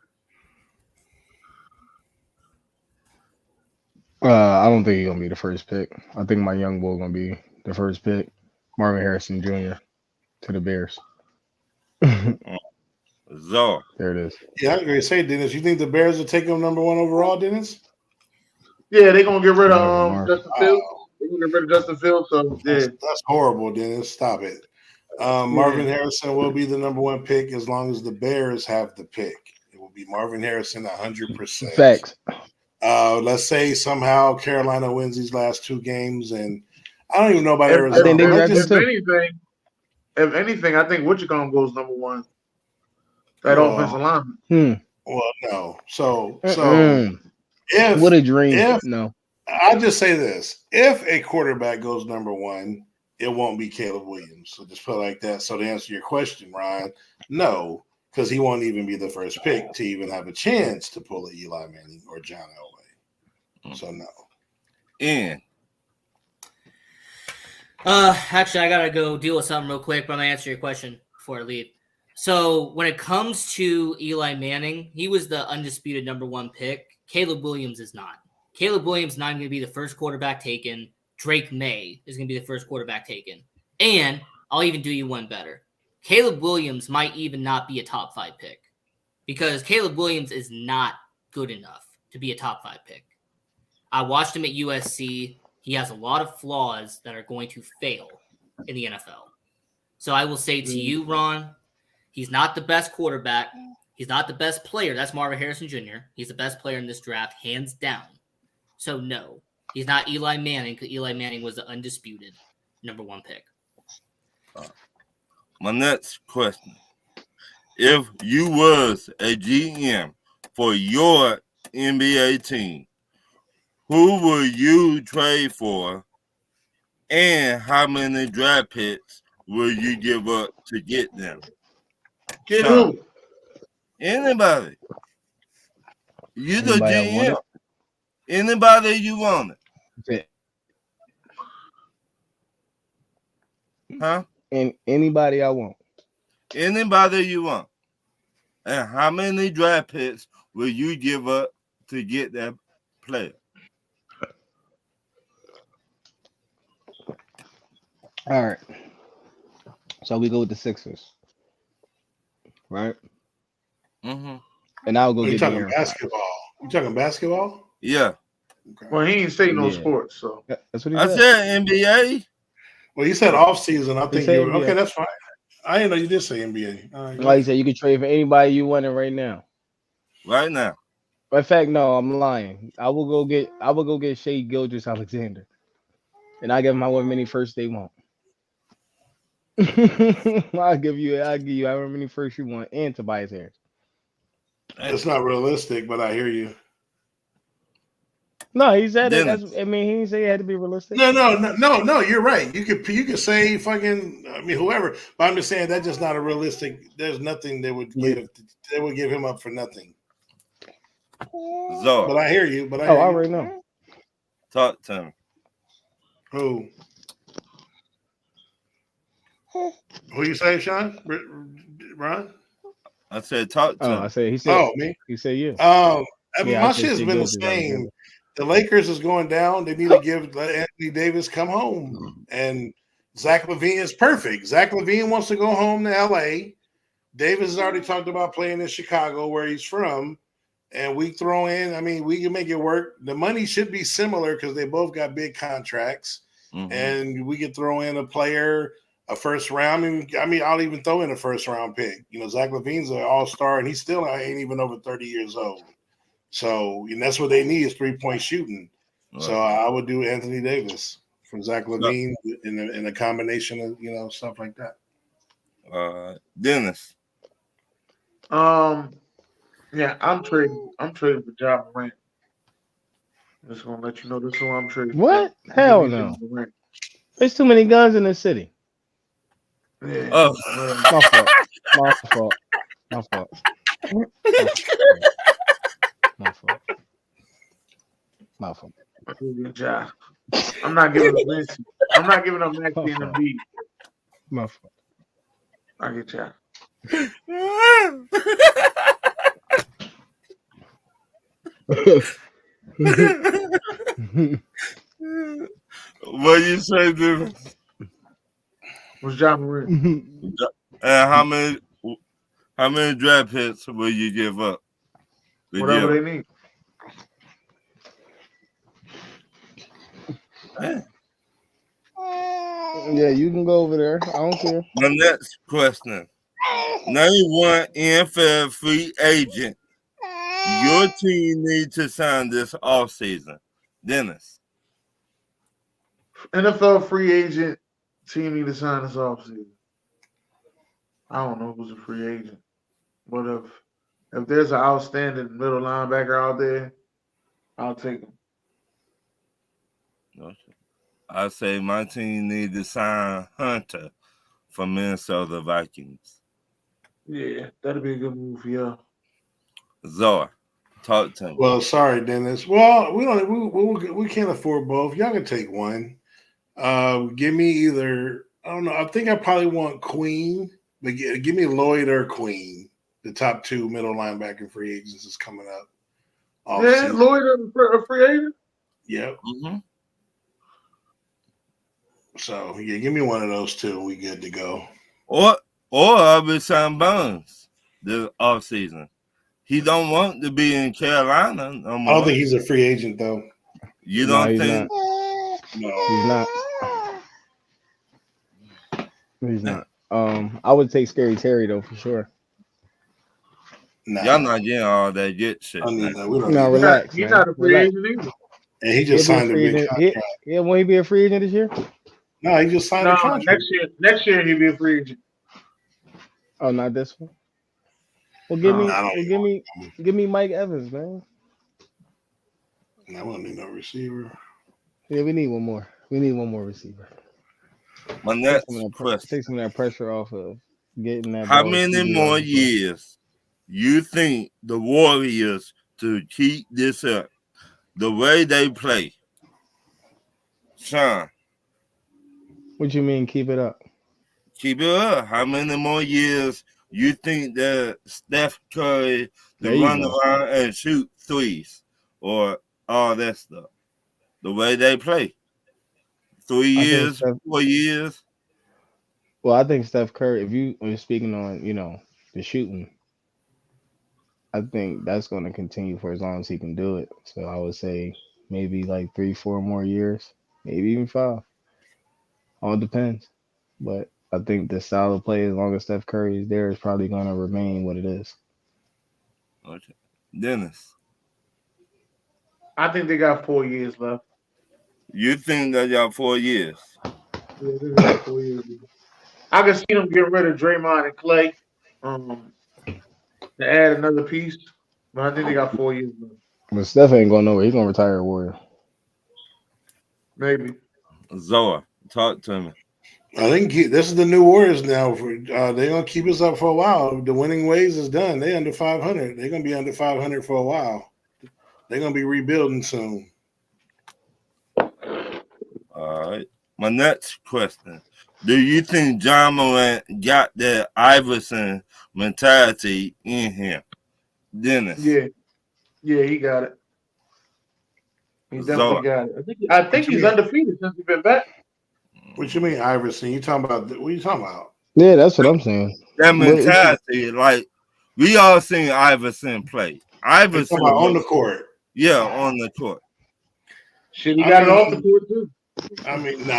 Speaker 10: I don't think he's going to be the first pick. I think my young boy going to be the first pick. Marvin Harrison Jr. to the Bears.
Speaker 6: Zor.
Speaker 10: There it is.
Speaker 7: Yeah, I was going to say, Dennis, you think the Bears will take him number 1 overall, Dennis?
Speaker 5: Yeah, they're going to get rid of Justin Fields. They're going to get rid of Justin Fields. So, yeah.
Speaker 7: That's horrible, Dennis. Stop it. Marvin Harrison will be the number 1 pick as long as the Bears have the pick. It will be Marvin Harrison 100%.
Speaker 10: Facts.
Speaker 7: Let's say somehow Carolina wins these last 2 games, and I don't even know about Arizona.
Speaker 5: If anything, I think Wichita goes number 1. That offensive lineman.
Speaker 7: Well, no. So if
Speaker 10: what a dream. No.
Speaker 7: I'll just say this. If a quarterback goes number 1, it won't be Caleb Williams. So just put it like that. So to answer your question, Ryan, no, because he won't even be the first pick to even have a chance to pull a Eli Manning or John Elway. So no.
Speaker 6: And
Speaker 9: actually, I gotta go deal with something real quick, but I'm gonna answer your question before I leave. So when it comes to Eli Manning, he was the undisputed number 1 pick. Caleb Williams is not. Caleb Williams is not going to be the first quarterback taken. Drake May is going to be the first quarterback taken. And I'll even do you one better. Caleb Williams might even not be a top 5 pick because Caleb Williams is not good enough to be a top 5 pick. I watched him at USC. He has a lot of flaws that are going to fail in the NFL. So I will say to you, Ron, he's not the best quarterback. He's not the best player. That's Marvin Harrison Jr. He's the best player in this draft, hands down. So no, he's not Eli Manning because Eli Manning was the undisputed number 1 pick.
Speaker 6: My next question. If you was a GM for your NBA team, who would you trade for And how many draft picks will you give up to get them?
Speaker 5: Get
Speaker 6: Sean,
Speaker 5: who?
Speaker 6: anybody. You the
Speaker 10: Anybody I
Speaker 6: GM.
Speaker 10: want
Speaker 6: Anybody you want it. Huh?
Speaker 10: And anybody I want.
Speaker 6: Anybody you want. And how many draft picks will you give up to get that player?
Speaker 10: All right. So we go with the Sixers. Right?
Speaker 6: Mm-hmm.
Speaker 10: And I'll go
Speaker 7: you
Speaker 10: get
Speaker 7: talking
Speaker 10: De'Aaron
Speaker 7: basketball? You talking basketball?
Speaker 6: Yeah.
Speaker 7: Okay.
Speaker 5: Well, he ain't say no
Speaker 10: Yeah.
Speaker 5: sports, so
Speaker 10: That's what he
Speaker 6: I
Speaker 10: said.
Speaker 6: said NBA.
Speaker 7: Well, you said off season. I think
Speaker 10: said
Speaker 7: you were
Speaker 10: NBA.
Speaker 7: okay. That's fine. I didn't know you did say NBA.
Speaker 10: Like you said, you can trade for anybody you want it right now.
Speaker 6: Right now.
Speaker 10: In fact, no, I'm lying. I will go get Shea Gilgeous-Alexander. And I give them however many firsts they want. I'll give you however many firsts you want and Tobias Harris.
Speaker 7: It's not realistic, but I hear you.
Speaker 10: No, he said it.
Speaker 6: Dennis.
Speaker 10: He didn't say it had to be realistic.
Speaker 7: No. You're right. You could say fucking. I mean, whoever. But I'm just saying that's just not a realistic. There's nothing they would give. They would give him up for nothing.
Speaker 6: Zor.
Speaker 7: But I hear you. But I
Speaker 10: already know.
Speaker 6: Talk to him.
Speaker 7: Who? Who you say, Sean? Ron?
Speaker 6: I said talk to him.
Speaker 10: He said.
Speaker 7: Oh, me?
Speaker 10: He said you.
Speaker 7: I mean,
Speaker 10: Yeah,
Speaker 7: my
Speaker 10: I said
Speaker 7: shit's
Speaker 10: Shea
Speaker 7: been the
Speaker 10: Gilgeous-Alexander.
Speaker 7: same. The Lakers is going down. They need to let Anthony Davis come home. And Zach LaVine is perfect. Zach LaVine wants to go home to LA. Davis has already talked about playing in Chicago, where he's from. And we throw in, I mean, we can make it work. The money should be similar because they both got big contracts.
Speaker 6: Mm-hmm.
Speaker 7: And we could throw in a player, a first round. I mean, I'll even throw in a first round pick. You know, Zach LaVine's an all-star, and he still ain't even over 30 years old. So, and that's what they need is 3-point shooting. Right. So I would do Anthony Davis from Zach LaVine in a combination of, stuff like that.
Speaker 6: Dennis.
Speaker 5: Yeah, I'm trading for Ja Morant. Just gonna let you know this is who I'm trading.
Speaker 10: What? Hell no. There's too many guns in this city.
Speaker 5: Yeah.
Speaker 6: Oh,
Speaker 10: my fault. My fault. My fault. My fault. My fault.
Speaker 5: Ja. I'm not giving up Vinci. I'm not giving up Maxey and Embiid.
Speaker 10: My fault.
Speaker 5: I get Ja.
Speaker 6: What you say, dude?
Speaker 5: Was Ja Morant?
Speaker 6: And how many draft hits will you give up?
Speaker 5: Whatever they need.
Speaker 10: Yeah, you can go over there. I don't care.
Speaker 6: The next question. Name one NFL free agent your team needs to sign this offseason. Dennis.
Speaker 5: NFL free agent team need to sign this offseason. I don't know who's a free agent. But if there's an outstanding middle linebacker out there, I'll take him.
Speaker 6: I say my team need to sign Hunter from Minnesota Vikings.
Speaker 5: Yeah, that'd be a good move for y'all.
Speaker 6: Zor, talk to me.
Speaker 7: Well, sorry, Dennis. Well, we can't afford both. Y'all can take one. Give me either. I don't know. I think I probably want Queen, but give me Lloyd or Queen. The top two middle linebacker free agents is coming up.
Speaker 5: Yeah, Lloyd a free agent.
Speaker 7: Yep.
Speaker 6: Mm-hmm.
Speaker 7: So yeah, give me one of those two. We good to go.
Speaker 6: Or I'll be signing Bones this offseason. He don't want to be in Carolina no more.
Speaker 7: I don't think he's a free agent though.
Speaker 6: You don't think?
Speaker 10: No, he's not. He's not. I would take Scary Terry though for sure.
Speaker 6: Nah. Y'all not getting all that good shit.
Speaker 10: No, relax.
Speaker 5: He's not a free agent either.
Speaker 7: And he just signed a big contract.
Speaker 10: Yeah, will he be a free agent this year?
Speaker 7: No, he just signed a contract.
Speaker 5: Next year he'll be a free agent.
Speaker 10: Oh, not this one. Well, give me Mike Evans, man.
Speaker 7: I don't need no receiver.
Speaker 10: Yeah, we need one more. We need one more receiver.
Speaker 6: My
Speaker 10: Take
Speaker 6: next
Speaker 10: some of that
Speaker 6: question.
Speaker 10: take some of that pressure off of getting that
Speaker 6: How
Speaker 10: ball.
Speaker 6: many more years you think the Warriors to keep this up? The way they play. Sean.
Speaker 10: What you mean keep it up?
Speaker 6: Keep it up. How many more years you think that Steph Curry
Speaker 10: There
Speaker 6: to
Speaker 10: you
Speaker 6: run
Speaker 10: go.
Speaker 6: around and shoot threes or all that stuff? The way they play. 3
Speaker 10: I think
Speaker 6: years,
Speaker 10: Steph,
Speaker 6: 4 years.
Speaker 10: well, I think Steph Curry, if you're speaking on, the shooting, I think that's going to continue for as long as he can do it. So I would say maybe like 3-4 more years, maybe even 5. All depends. But I think the style of play, as long as Steph Curry is there, is probably going to remain what it is.
Speaker 6: Okay. Dennis.
Speaker 5: I think they got 4 years left.
Speaker 6: You think that y'all 4 years?
Speaker 5: Yeah, they got 4 years left. I can see them get rid of Draymond and Clay to add another piece, but I think they got 4 years left.
Speaker 10: But Steph ain't going nowhere. He's going to retire a Warrior.
Speaker 5: Maybe.
Speaker 6: Zoa, talk to me.
Speaker 7: I think this is the new Warriors now. They're gonna keep us up for a while. The winning ways is done. They under 500. They're gonna be under 500 for a while. They're gonna be rebuilding soon.
Speaker 6: All right. My next question. Do you think John Morant got that Iverson mentality in him? Dennis.
Speaker 5: Yeah, he got it. He definitely
Speaker 6: Zoa.
Speaker 5: got it. I think he's undefeated since he's been back.
Speaker 7: What you mean, Iverson? You talking about? What are you talking about?
Speaker 10: Yeah, that's what I'm saying.
Speaker 6: That mentality, like we all seen Iverson play. Iverson
Speaker 7: on the court.
Speaker 6: Yeah, on the court.
Speaker 5: Shit, he got it off the court too.
Speaker 7: I mean,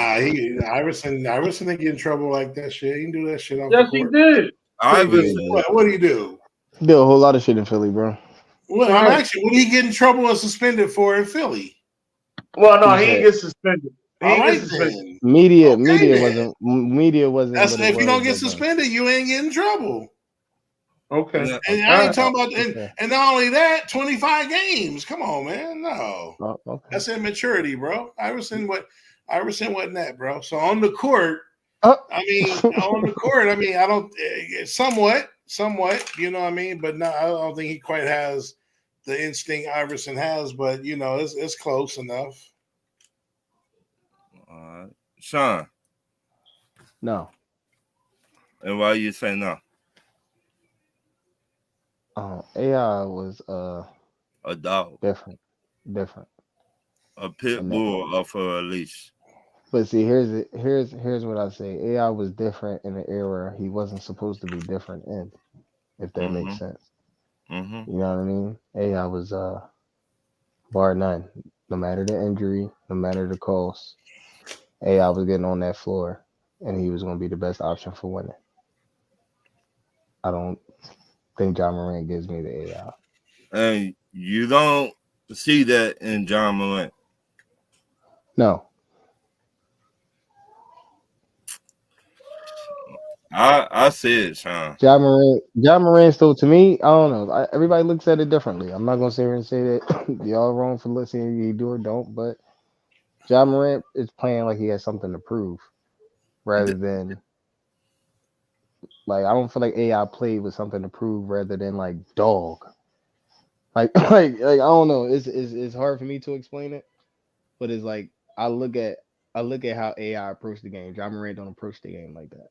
Speaker 7: Iverson didn't get in trouble like that shit. He didn't do that shit off
Speaker 5: Yes,
Speaker 7: the
Speaker 5: he
Speaker 7: court.
Speaker 5: did.
Speaker 6: Iverson.
Speaker 7: What did he do?
Speaker 10: Did a whole lot of shit in Philly, bro.
Speaker 7: Well, I'm actually, what did he get in trouble and suspended for in Philly?
Speaker 5: Well, no, he didn't get suspended.
Speaker 7: All right, then.
Speaker 10: Media
Speaker 7: then.
Speaker 10: wasn't.
Speaker 7: That's
Speaker 10: what it
Speaker 7: if you don't
Speaker 10: was
Speaker 7: get
Speaker 10: back then.
Speaker 7: suspended, you ain't getting in trouble.
Speaker 5: Okay.
Speaker 7: And I ain't talking about, and not only that, 25 games. Come on, man. No,
Speaker 10: okay.
Speaker 7: That's immaturity, bro. Iverson wasn't that, bro. So on the court, I don't somewhat, you know what I mean. But no, I don't think he quite has the instinct Iverson has. But it's close enough.
Speaker 6: Sean.
Speaker 10: No.
Speaker 6: And why you say no?
Speaker 10: AI was
Speaker 6: a dog.
Speaker 10: Different.
Speaker 6: A pit bull off of a leash.
Speaker 10: But see, here's what I say. AI was different in an era he wasn't supposed to be different in, if that makes sense.
Speaker 6: Mm-hmm.
Speaker 10: You know what I mean? AI was bar none. No matter the injury, no matter the cost, AI was getting on that floor, and he was going to be the best option for winning. I don't think John Morant gives me the AI.
Speaker 6: And you don't see that in John Morant.
Speaker 10: No.
Speaker 6: I see it, Sean.
Speaker 10: John Morant still, to me, I don't know. Everybody looks at it differently. I'm not going to sit here and say that y'all wrong for listening, you do or don't, but John Morant is playing like he has something to prove rather than, like, I don't feel like AI played with something to prove rather than, like, dog. Like I don't know. It's hard for me to explain it, but it's like I look at how AI approached the game. John Morant don't approach the game like that.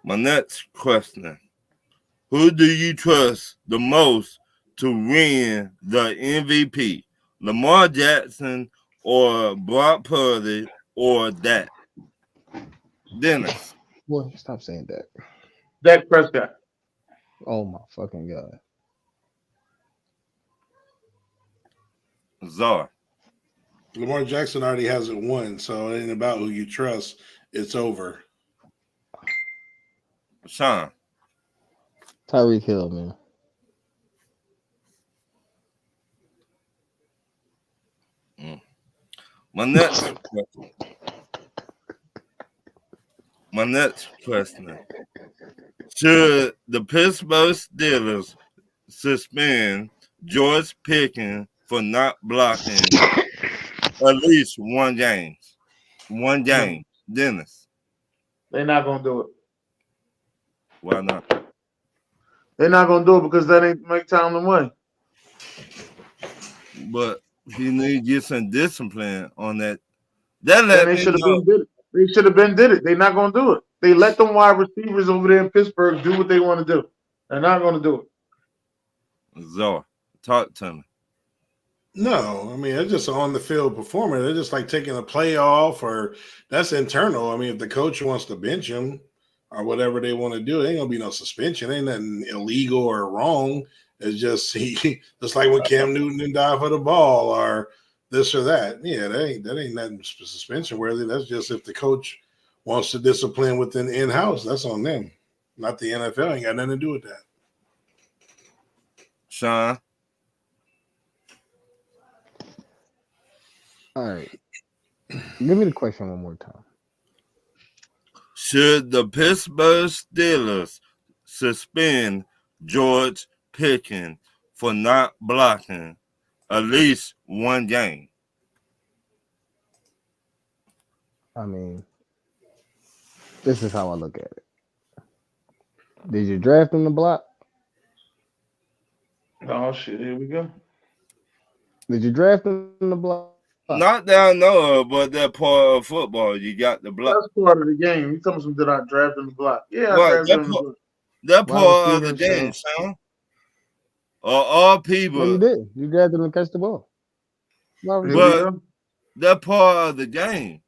Speaker 6: My next question: who do you trust the most to win the MVP? Lamar Jackson or Brock Purdy or Dak? Dennis.
Speaker 10: Boy, stop saying that.
Speaker 5: Dak Prescott.
Speaker 10: Oh my fucking god.
Speaker 6: Czar.
Speaker 7: Lamar Jackson already hasn't won, so it ain't about who you trust. It's over.
Speaker 6: Sean.
Speaker 10: Tyreek Hill, man.
Speaker 6: My next question. Should the Pittsburgh Steelers suspend George Pickens for not blocking at least one game. One game, Dennis.
Speaker 5: They're not gonna do it.
Speaker 6: Why not?
Speaker 5: They're not gonna do it because that ain't make time to win.
Speaker 6: But he need to get some discipline on that.
Speaker 5: They should have been did it. They should have been did it. They're not gonna do it. They let them wide receivers over there in Pittsburgh do what they want to do. They're not gonna do it.
Speaker 6: Zor, talk to me.
Speaker 7: No, I mean, it's just on the field performance. They're just like taking a play off, or that's internal. I mean, if the coach wants to bench him or whatever they want to do, ain't gonna be no suspension. Ain't nothing illegal or wrong. It's just just like when Cam Newton didn't dive for the ball or this or that. Yeah, that ain't nothing suspension worthy. That's just if the coach wants to discipline within in-house, that's on them. Not the NFL. Ain't got nothing to do with that.
Speaker 6: Sean.
Speaker 10: All right. Give me the question one more time.
Speaker 6: Should the Pittsburgh Steelers suspend George Pickens for not blocking at least one game?
Speaker 10: I mean, this is how I look at it. Did you draft him to block?
Speaker 5: Oh shit! Here we go.
Speaker 10: Did you draft him to block?
Speaker 6: Not that I know of, but that part of football, you got the block.
Speaker 5: That's part of the game. You tell me did I draft him to block? Yeah,
Speaker 6: Right,
Speaker 5: I drafted him to block.
Speaker 6: that part of the game, son. Or all people.
Speaker 10: No, you did. You drafted him to catch the ball.
Speaker 6: But that part of the game.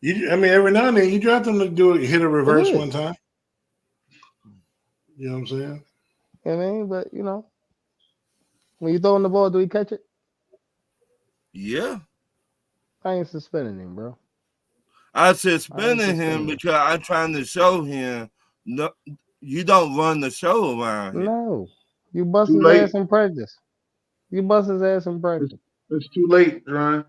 Speaker 7: I mean, every now and then you draft them to hit a reverse one time. You know what I'm saying?
Speaker 10: I mean, but when you throwing the ball, do he catch it?
Speaker 6: Yeah.
Speaker 10: I ain't suspending him, bro.
Speaker 6: I suspended him because I'm trying to show him no, you don't run the show around here.
Speaker 10: No. You bust his ass in practice.
Speaker 5: It's too late, John.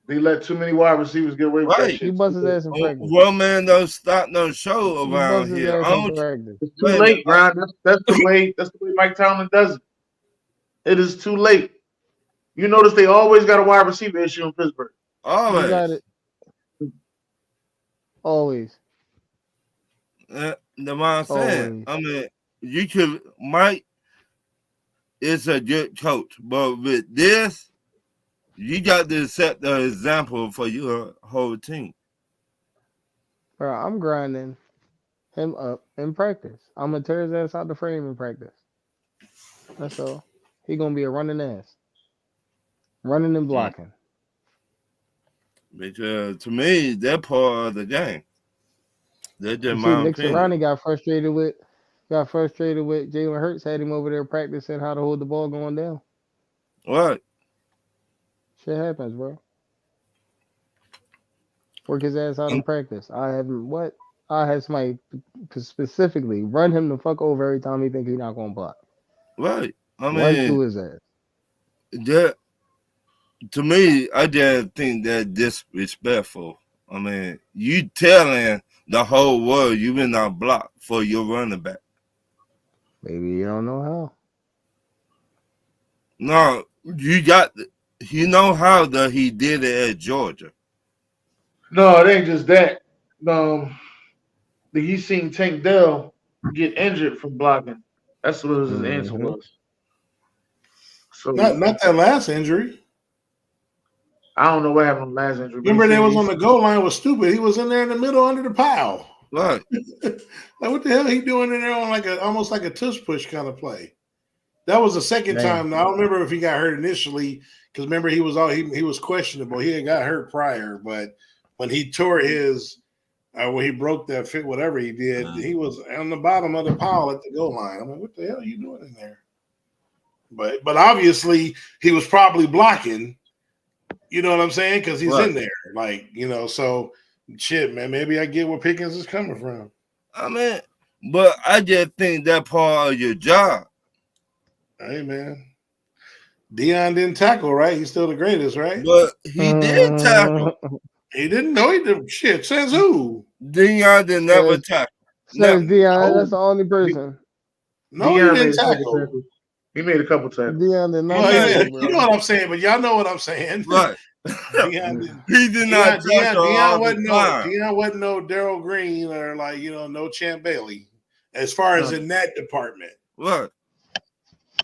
Speaker 5: They let too many wide receivers get away with that shit.
Speaker 10: You bust his ass in practice.
Speaker 6: One man don't stop no show around here.
Speaker 5: It's too late, Brian. That's the way Mike Tomlin does it. It is too late. You notice they always got a wide receiver issue in Pittsburgh.
Speaker 6: Always.
Speaker 10: You got it. Always.
Speaker 6: The man saying, I mean, you could Mike is a good coach, but with this, you got to set the example for your whole team.
Speaker 10: Bro, I'm grinding him up in practice. I'm gonna tear his ass out the frame in practice. That's all. He gonna be a running ass. Running and blocking.
Speaker 6: Because to me, that part of the game. That's just my
Speaker 10: Nick
Speaker 6: opinion.
Speaker 10: Sirianni got frustrated with Jalen Hurts, had him over there practicing how to hold the ball going down.
Speaker 6: What?
Speaker 10: Shit happens, bro. Work his ass out in practice. I have somebody specifically run him the fuck over every time he think he's not gonna block.
Speaker 6: Right. I mean,
Speaker 10: right through his ass.
Speaker 6: That to me, I just think that disrespectful. I mean, you telling the whole world you been not blocked for your running back.
Speaker 10: Maybe you don't know how.
Speaker 6: No, you know how that he did it at Georgia.
Speaker 5: No, it ain't just that. He seen Tank Dell get injured from blocking. That's what his answer was. So
Speaker 7: not that last injury.
Speaker 5: I don't know what happened on the last injury.
Speaker 7: Remember, they was on the goal line was stupid. He was in there in the middle under the pile.
Speaker 6: Right.
Speaker 7: Like what the hell he doing in there on almost like a tush push kind of play? That was the second time. Now, I don't remember if he got hurt initially because remember he was questionable. He had got hurt prior, but when he tore his when he broke that fit, whatever he did, he was on the bottom of the pile at the goal line. I'm like, what the hell are you doing in there? But obviously he was probably blocking. You know what I'm saying? Because he's in there, so shit, man. Maybe I get where Pickens is coming from.
Speaker 6: I mean, but I just think that part of your job.
Speaker 7: Hey, man. Deion didn't tackle, right? He's still the greatest, right?
Speaker 6: But he did tackle.
Speaker 7: He didn't know he did. Shit, says who?
Speaker 6: Deion did never tackle.
Speaker 10: Says Deion, that's the only person.
Speaker 7: No, he didn't tackle.
Speaker 5: He made a couple tackles.
Speaker 10: Deion did not
Speaker 7: Well,
Speaker 10: tackle,
Speaker 7: you
Speaker 10: bro.
Speaker 7: know what I'm saying, but y'all know what I'm saying.
Speaker 6: Right.
Speaker 7: Deion,
Speaker 6: He did not tackle all the time.
Speaker 7: Deion wasn't no Daryl Green or like no Champ Bailey as far as in that department.
Speaker 6: Right.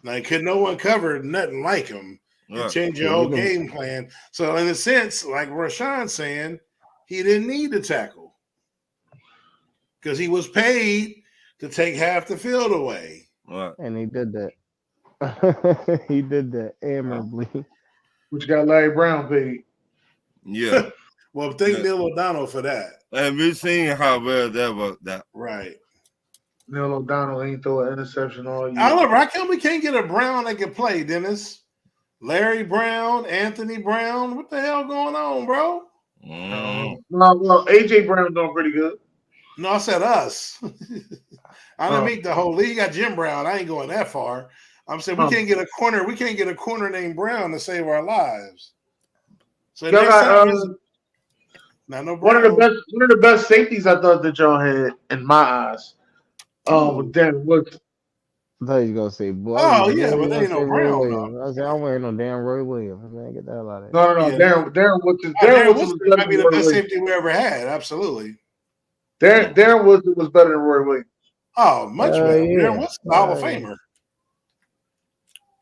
Speaker 7: Like could no one cover nothing like him and change your whole game plan. So in a sense, like Rashawn's saying, he didn't need to tackle because he was paid to take half the field away.
Speaker 6: Right.
Speaker 10: And he did that. He did that admirably.
Speaker 5: Which got Larry Brown paid.
Speaker 6: Yeah.
Speaker 7: Well, thank Neil O'Donnell for that.
Speaker 6: And we've seen how well that worked out.
Speaker 7: Right.
Speaker 5: Neil O'Donnell ain't throw an interception all year.
Speaker 7: I don't know. How come we can't get a Brown that can play, Dennis? Larry Brown, Anthony Brown. What the hell going on, bro?
Speaker 5: No, well, AJ Brown doing pretty good.
Speaker 7: No, I said us. I didn't mean the whole league. You got Jim Brown. I ain't going that far. I'm saying we can't get a corner. We can't get a corner named Brown to save our lives. So next time, not no Brown.
Speaker 5: One of the best safeties I thought that y'all had in my eyes. With Darren Woodson.
Speaker 10: I thought you was gonna say, boy.
Speaker 7: Oh yeah, but they ain't no Brown.
Speaker 10: I said, I'm wearing no damn Roy Williams. Man, get the hell out of
Speaker 5: No. Darren Woodson. Darren Woodson
Speaker 7: might be the best safety we ever had. Absolutely.
Speaker 5: Darren Woodson was better than Roy Williams.
Speaker 7: Oh, much better.
Speaker 10: Yeah.
Speaker 7: Darren Woodson, Hall of Famer.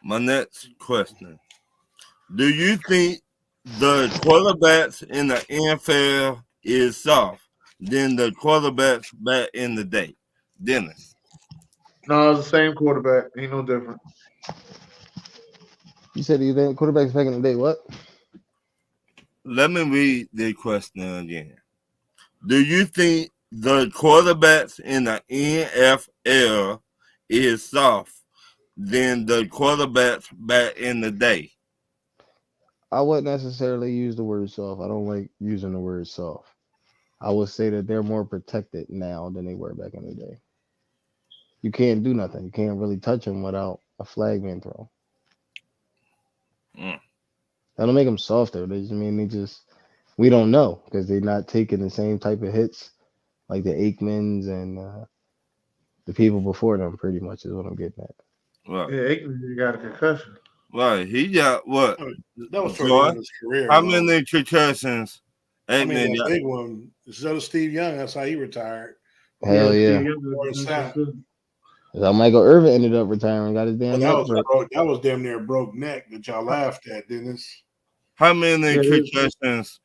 Speaker 6: My next question. Do you think the quarterbacks in the NFL is soft than the quarterbacks back in the day? Dennis.
Speaker 5: No, it's the same quarterback. Ain't no different.
Speaker 10: You said you think quarterbacks back in the day, what?
Speaker 6: Let me read the question again. Do you think the quarterbacks in the NFL is soft than the quarterbacks back in the day?
Speaker 10: I wouldn't necessarily use the word soft. I don't like using the word soft. I would say that they're more protected now than they were back in the day. You can't do nothing. You can't really touch them without a flag being thrown. That don't make them softer. They just mean we don't know because they're not taking the same type of hits like the Aikmans and the people before them. Pretty much is what I'm getting at.
Speaker 6: Right.
Speaker 5: Yeah, Aikman got a concussion.
Speaker 6: Right. He got what?
Speaker 7: That was for his career.
Speaker 6: How many concussions?
Speaker 7: I mean, the big one. So does Steve Young. That's how he retired.
Speaker 10: Hell yeah. That's how Michael Irvin ended up retiring. Got his damn neck broke.
Speaker 7: That was damn near a broke neck that y'all laughed at, Dennis.
Speaker 6: How many concussions?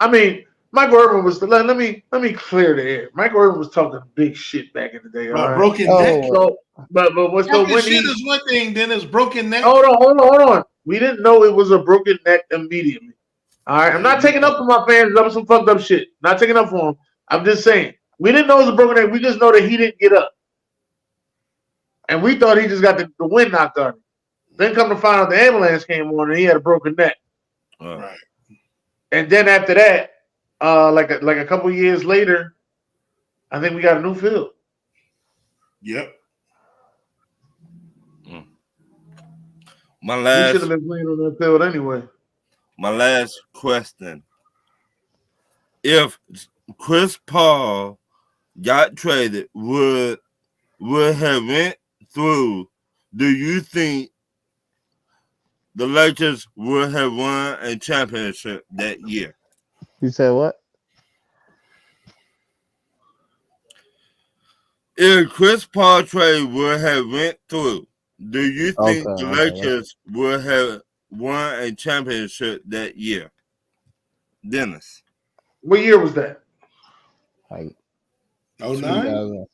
Speaker 5: I mean, Michael Irvin was. Let me clear the air. Michael Irvin was talking big shit back in the day. Right?
Speaker 7: Broken neck.
Speaker 5: So, but what's the when
Speaker 7: shit is one thing, Dennis. Broken neck.
Speaker 5: Hold on. We didn't know it was a broken neck immediately. All right, I'm not taking up for my fans. That was some fucked up shit. Not taking up for them. I'm just saying we didn't know it was a broken neck. We just know that he didn't get up, and we thought he just got the wind knocked out of him. Then come to find out the ambulance came on and he had a broken neck.
Speaker 7: Right.
Speaker 5: And then after that, like a couple years later, I think we got a new field.
Speaker 7: Yep.
Speaker 6: My last.
Speaker 5: He should have been playing on that field anyway.
Speaker 6: My last question: if Chris Paul got traded, would have went through? Do you think the Lakers would have won a championship that year?
Speaker 10: You said what?
Speaker 6: If Chris Paul trade would have went through, do you think the Lakers would have won a championship that year? Dennis.
Speaker 5: What year was that?
Speaker 10: Like
Speaker 7: 09?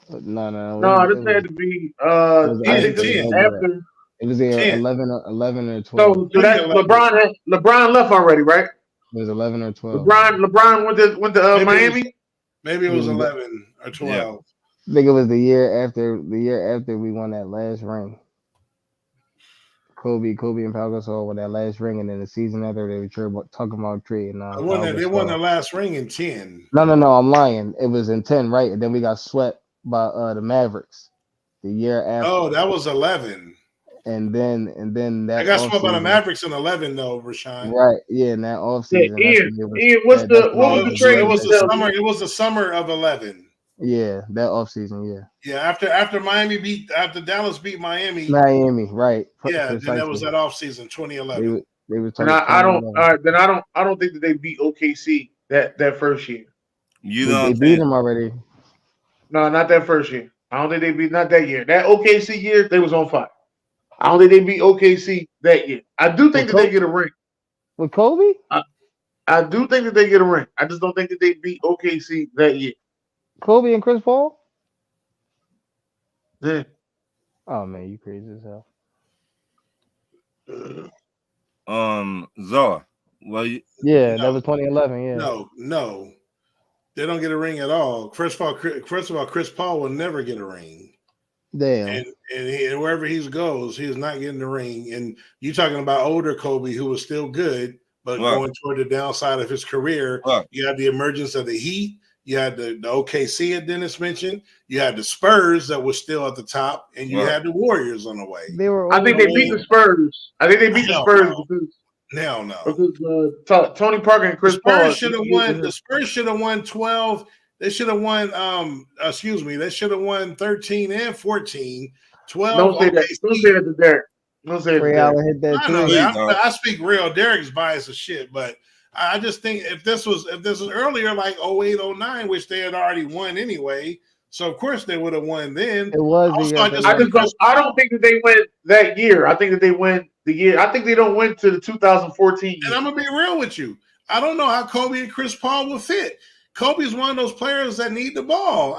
Speaker 10: No,
Speaker 5: this had to be
Speaker 10: after. It was 11 or 12.
Speaker 5: So that LeBron left already, right?
Speaker 10: It was 11 or 12.
Speaker 5: LeBron went to Miami.
Speaker 7: Maybe it was 11 or 12.
Speaker 10: Yeah. I think it was the year after we won that last ring. Kobe and Pau Gasol won that last ring, and then the season after they were talking about trading.
Speaker 7: It wasn't the last ring in 10.
Speaker 10: No, I'm lying. It was in 10, right? And then we got swept by the Mavericks the year after.
Speaker 7: Oh, that was 11.
Speaker 10: And then that
Speaker 7: I got swept by the Mavericks in 11 though, Rashawn.
Speaker 10: Right? Yeah, in that offseason.
Speaker 5: What was the trade?
Speaker 7: It was the summer. It was the summer of 11.
Speaker 10: Yeah, that offseason, yeah.
Speaker 7: Yeah, after Dallas beat Miami.
Speaker 10: Miami, right.
Speaker 7: Yeah, then
Speaker 10: Precisely.
Speaker 7: that was that offseason, 2011.
Speaker 10: They was
Speaker 5: And I don't think that they beat OKC that first year.
Speaker 10: They beat them already.
Speaker 5: No, not that first year. I don't think they beat not that year. That OKC year, they was on fire. I don't think they beat OKC that year. I do think that they get a ring.
Speaker 10: With Kobe?
Speaker 5: I do think that they get a ring. I just don't think that they beat OKC that year.
Speaker 10: Kobe and Chris Paul?
Speaker 5: Yeah.
Speaker 10: Oh man, you crazy as hell.
Speaker 6: Zara. Well,
Speaker 10: that was 2011. Yeah.
Speaker 7: No, they don't get a ring at all. First of all, Chris Paul will never get a ring.
Speaker 10: Damn.
Speaker 7: And wherever he goes, he is not getting the ring. And you talking about older Kobe, who was still good, but going toward the downside of his career. You had the emergence of the Heat. You had the OKC that Dennis mentioned. You had the Spurs that was still at the top, and you had the Warriors on the way.
Speaker 5: I think they beat the Spurs. Because Tony Parker and Chris Paul
Speaker 7: should have won. The Spurs should have won 12. They should have won. They should have won 13 and 14. 12.
Speaker 5: Don't say that. Don't say that to Derek. Don't say
Speaker 10: Ray Allen hit that
Speaker 7: too. I speak real. Derek's biased as shit, but I just think if this was earlier, like 08, 09, which they had already won anyway, so of course they would have won then.
Speaker 10: It was.
Speaker 5: I don't think that they went that year. I think that they went the year. I think they don't win to the 2014 year.
Speaker 7: And I'm gonna be real with you. I don't know how Kobe and Chris Paul will fit. Kobe's one of those players that need the ball.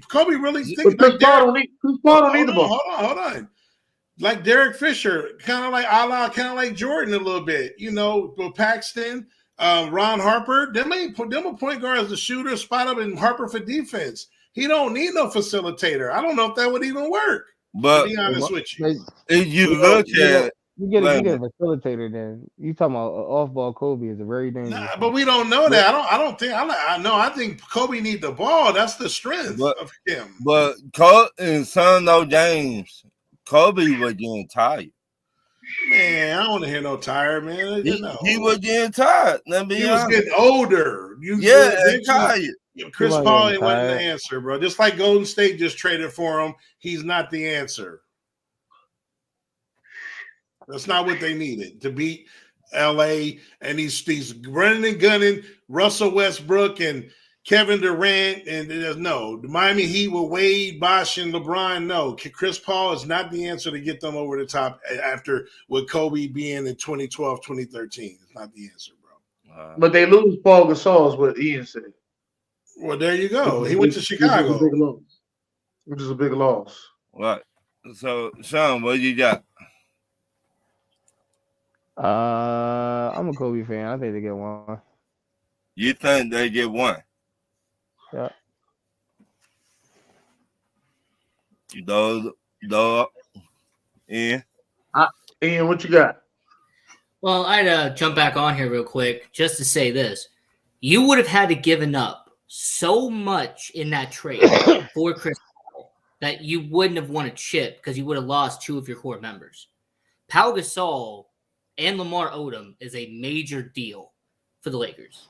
Speaker 7: Kobe really thinks
Speaker 5: Chris Paul don't need the ball.
Speaker 7: Hold on. Like Derek Fisher, kind of like Jordan a little bit, with Paxton, Ron Harper. Them a point guard as a shooter, spot up in Harper for defense. He don't need no facilitator. I don't know if that would even work.
Speaker 6: But
Speaker 7: to be honest with you,
Speaker 6: if you look at
Speaker 10: you get a facilitator, then you talking about off-ball Kobe is a very dangerous.
Speaker 7: But we don't know that. I think Kobe need the ball. That's the strength of him.
Speaker 6: But Kobe in some of those games, Kobe was getting tired.
Speaker 7: Man, I don't want to hear no tired, man.
Speaker 6: He was getting tired. He
Speaker 7: was getting older.
Speaker 6: Tired.
Speaker 7: Chris Paul wasn't the answer, bro. Just like Golden State just traded for him, he's not the answer. That's not what they needed to beat LA. And he's running and gunning Russell Westbrook and Kevin Durant. And no, the Miami Heat with Wade, Bosh, and LeBron. No, Chris Paul is not the answer to get them over the top after with Kobe being in 2012, 2013. It's not the answer, bro.
Speaker 5: But they lose Paul Gasol is what Ian said.
Speaker 7: Well, there you go. He went to Chicago.
Speaker 5: Which is a big loss.
Speaker 6: Right. So, Sean, what you got?
Speaker 10: I'm a Kobe fan. I think they get one.
Speaker 6: You think they get one?
Speaker 10: Yeah.
Speaker 5: Ian, what you got?
Speaker 9: Well, I'd jump back on here real quick just to say this. You would have had to given up so much in that trade for Chris Paul that you wouldn't have won a chip because you would have lost two of your core members. Pau Gasol and Lamar Odom is a major deal for the Lakers.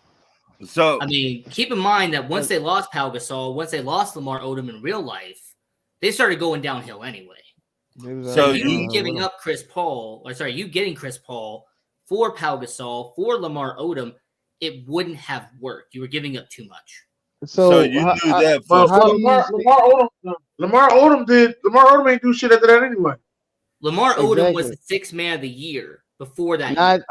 Speaker 6: So,
Speaker 9: I mean, keep in mind that once they lost Pau Gasol, once they lost Lamar Odom in real life, they started going downhill anyway. So you getting Chris Paul for Pau Gasol, for Lamar Odom, it wouldn't have worked. You were giving up too much.
Speaker 10: So
Speaker 6: you do that
Speaker 5: for Lamar Odom ain't do shit after that anyway.
Speaker 9: Lamar Odom was the sixth man of the year before that.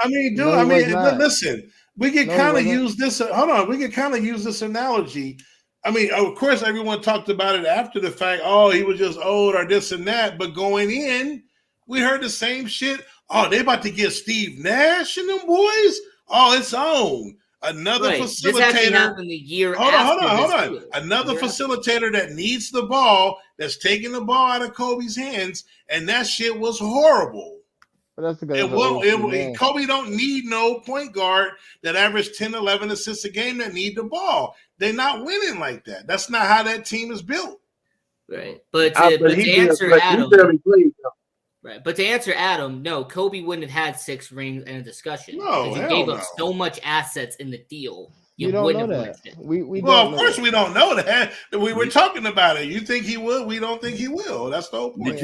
Speaker 7: Listen, we can kind of use this. Hold on, we can kind of use this analogy. I mean, of course, everyone talked about it after the fact. Oh, he was just old or this and that. But going in, we heard the same shit. Oh, they about to get Steve Nash and them boys. Oh, it's on. Another facilitator. Hold on. Another facilitator that needs the ball, that's taking the ball out of Kobe's hands, and that shit was horrible.
Speaker 10: But that's
Speaker 7: Kobe don't need no point guard that averaged 10, 11 assists a game that need the ball. They're not winning like that. That's not how that team is built.
Speaker 9: Right. But to answer Adam, no, Kobe wouldn't have had 6 rings in a discussion.
Speaker 7: No,
Speaker 9: he gave up so much assets in the deal.
Speaker 10: You don't know that. We
Speaker 7: well,
Speaker 10: don't
Speaker 7: of course
Speaker 10: know.
Speaker 7: we don't know that. We were talking about it. You think he would? We don't think he will. That's the whole point.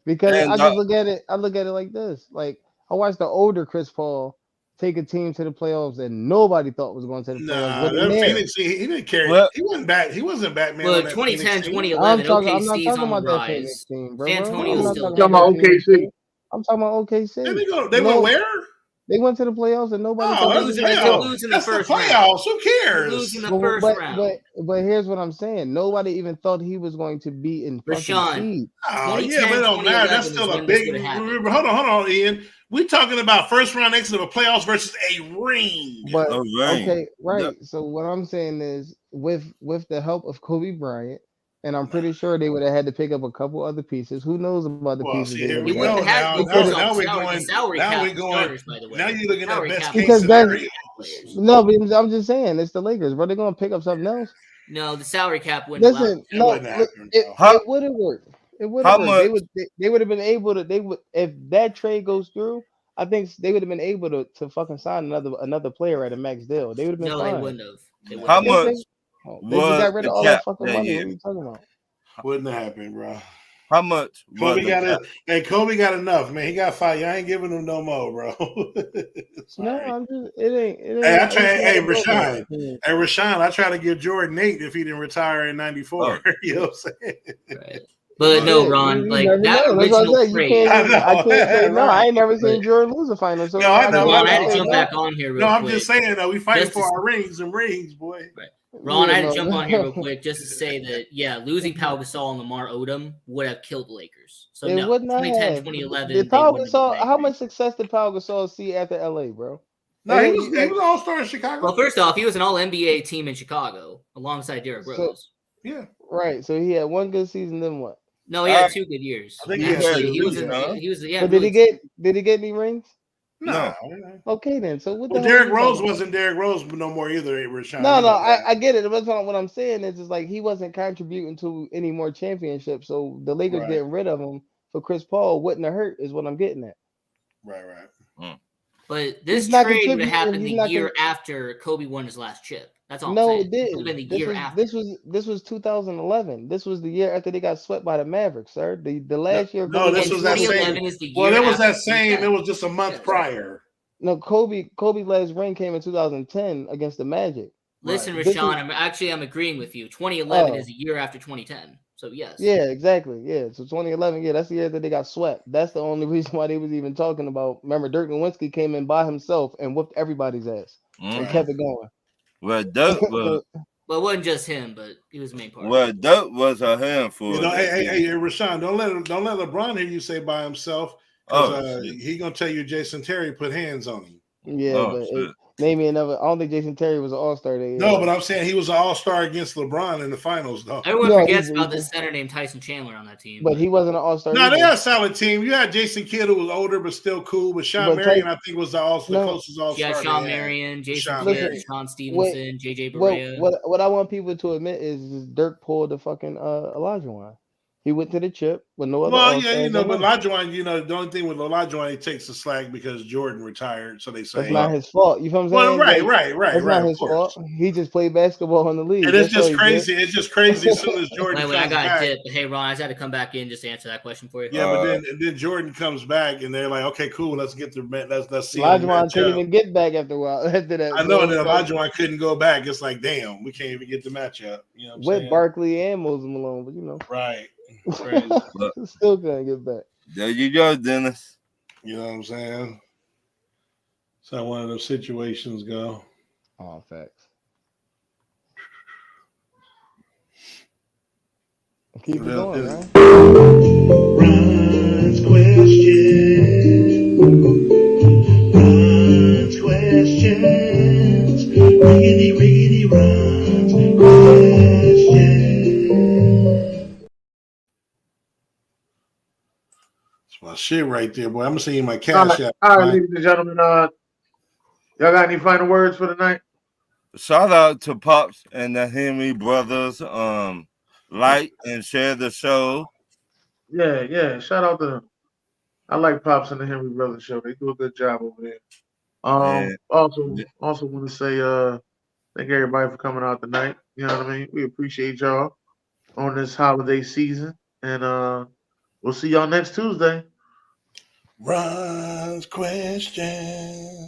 Speaker 10: Because
Speaker 6: And
Speaker 10: I just look at it. I look at it like this. Like I watched the older Chris Paul take a team to the playoffs that nobody thought was going to the playoffs.
Speaker 7: Nah, that Phoenix, he didn't carry. He wasn't back. He wasn't Batman.
Speaker 9: Well,
Speaker 7: on that
Speaker 9: 2010,
Speaker 7: Phoenix team.
Speaker 9: 2011,
Speaker 10: I'm not
Speaker 9: OKC's
Speaker 10: talking
Speaker 9: on the
Speaker 10: about that
Speaker 9: rise.
Speaker 10: Phoenix team, bro.
Speaker 9: San Antonio's
Speaker 10: I'm
Speaker 9: still
Speaker 10: talking about OKC. I'm talking about OKC.
Speaker 7: They went where?
Speaker 10: They went to the playoffs and nobody.
Speaker 7: Oh, that's the playoffs. Who cares?
Speaker 9: Losing the first round.
Speaker 10: But here's what I'm saying. Nobody even thought he was going to be in fucking seed.
Speaker 7: Oh yeah, but it don't matter. That's still a big. Remember, hold on, Ian. We're talking about first round exit of the playoffs versus a ring.
Speaker 10: But okay, right. Yep. So what I'm saying is, with the help of Kobe Bryant, and I'm pretty sure they would have had to pick up a couple other pieces. Who knows about the pieces?
Speaker 7: See, here we go. Now we're going. Now we're going. Now you're looking at best case scenario.
Speaker 10: No, but I'm just saying it's the Lakers. But they're going to pick up something else.
Speaker 9: No, the salary cap wouldn't.
Speaker 10: Listen, no, it would have worked. It would have worked. They would have been able to. They would, if that trade goes through. I think they would have been able to fucking sign another player at a max deal. They would have been fine.
Speaker 9: They wouldn't have.
Speaker 6: How much?
Speaker 10: They got rid of all that fucking money. What are you talking about?
Speaker 7: Wouldn't happen, bro.
Speaker 6: How much?
Speaker 7: Kobe got enough, man. He got fired. I ain't giving him no more, bro.
Speaker 10: No, I'm just it ain't.
Speaker 7: Hey, Rashawn. Hey, Rashawn. I try to give Jordan 8 if he didn't retire in '94. You know what I'm saying?
Speaker 9: Right. But no, Ron, like that original trade.
Speaker 10: I can't say no. I ain't never seen Jordan lose a final. So
Speaker 7: no, I know.
Speaker 9: I had to jump back on here real quick.
Speaker 7: I'm just saying though, we fighting for our rings, boy.
Speaker 9: Right. Ron, I had to jump on here real quick just to say that, yeah, losing Pau Gasol and Lamar Odom would have killed the Lakers. So no, 2010, 2011.
Speaker 10: Did Pau Gasol, how much success did Pau Gasol see after LA, bro?
Speaker 7: No, he was an all-star in Chicago.
Speaker 9: Well, first off, he was an all-NBA team in Chicago alongside Derrick Rose.
Speaker 7: Yeah.
Speaker 10: Right. So he had one good season, then what?
Speaker 9: No, he had 2 good years.
Speaker 7: I think
Speaker 9: he was.
Speaker 10: But did he get any rings?
Speaker 7: No.
Speaker 10: Okay, then. So what the
Speaker 7: hell? Derrick Rose wasn't Derrick Rose no more either. Rashawn.
Speaker 10: No, I get it. But what I'm saying is like he wasn't contributing to any more championships. So the Lakers getting rid of him for Chris Paul wouldn't have hurt, is what I'm getting at.
Speaker 7: Right.
Speaker 9: But this trade would have happened the year after Kobe won his last chip. That's all.
Speaker 10: No,
Speaker 9: I'm saying.
Speaker 10: it did.
Speaker 9: It been the year after.
Speaker 10: This was 2011. This was the year after they got swept by the Mavericks, sir. The last year.
Speaker 7: No, this was that same. Well, it was that same. It was just a month prior.
Speaker 10: No, Kobe's last ring came in 2010 against the Magic.
Speaker 9: Listen, Rashawn, I'm agreeing with you. 2011 is a year after 2010. So yes.
Speaker 10: Yeah, exactly. Yeah. So 2011, that's the year that they got swept. That's the only reason why they was even talking about. Remember, Dirk Nowitzki came in by himself and whooped everybody's ass and kept it going.
Speaker 6: Well, Dirk was.
Speaker 9: Well, it wasn't just him, but he was the main part.
Speaker 6: Well, Dirk was a handful.
Speaker 7: Hey, Rashawn, don't let LeBron hear you say by himself. He gonna tell you Jason Terry put hands on him.
Speaker 10: Yeah, maybe another. I don't think Jason Terry was an all-star.
Speaker 7: No, but I'm saying he was an all-star against LeBron in the finals, though.
Speaker 9: Everyone forgets about the center named Tyson Chandler on that team.
Speaker 10: But he wasn't an all-star.
Speaker 7: No, they had a solid team. You had Jason Kidd, who was older but still cool. But Sean Marion, I think, was the closest all-star.
Speaker 9: Yeah, Sean Marion, Jason Kidd, Sean Stevenson, JJ Barea.
Speaker 10: What I want people to admit is Dirk pulled the fucking Olajuwon. He went to the chip with no other.
Speaker 7: Well, yeah, but Olajuwon, the only thing with Olajuwon, he takes the slack because Jordan retired, so they say
Speaker 10: that's not his fault. You feel what I'm saying?
Speaker 7: Well, right.
Speaker 10: That's not his fault. He just played basketball in the league.
Speaker 7: And it's just crazy. It's just crazy as soon as Jordan
Speaker 9: comes
Speaker 7: back.
Speaker 9: I got dip. Hey, Ron, I just had to come back in just to answer that question for you.
Speaker 7: Yeah, but then Jordan comes back, and they're like, okay, cool, let's get the let's see.
Speaker 10: Olajuwon couldn't even get back after a while. After that,
Speaker 7: I know that Olajuwon couldn't go back. It's like, damn, we can't even get the matchup. You know,
Speaker 10: with Barkley and Moses Malone, but
Speaker 7: right.
Speaker 10: Still couldn't get back.
Speaker 6: There you go, Dennis.
Speaker 7: You know what I'm saying? That's how one of those situations go.
Speaker 10: Oh, facts. Keep it going, man.
Speaker 1: Ron's questions. Riggedy Ron's questions.
Speaker 7: My shit right there, boy. I'm gonna send you my cash app.
Speaker 5: All right, ladies and gentlemen. Y'all got any final words for the night?
Speaker 6: Shout out to Pops and the Henry brothers. Like and share the show.
Speaker 5: Yeah. Shout out to them. I like Pops and the Henry Brothers show. They do a good job over there. Also want to say thank everybody for coming out tonight. You know what I mean? We appreciate y'all on this holiday season, and we'll see y'all next Tuesday.
Speaker 7: Ron's question.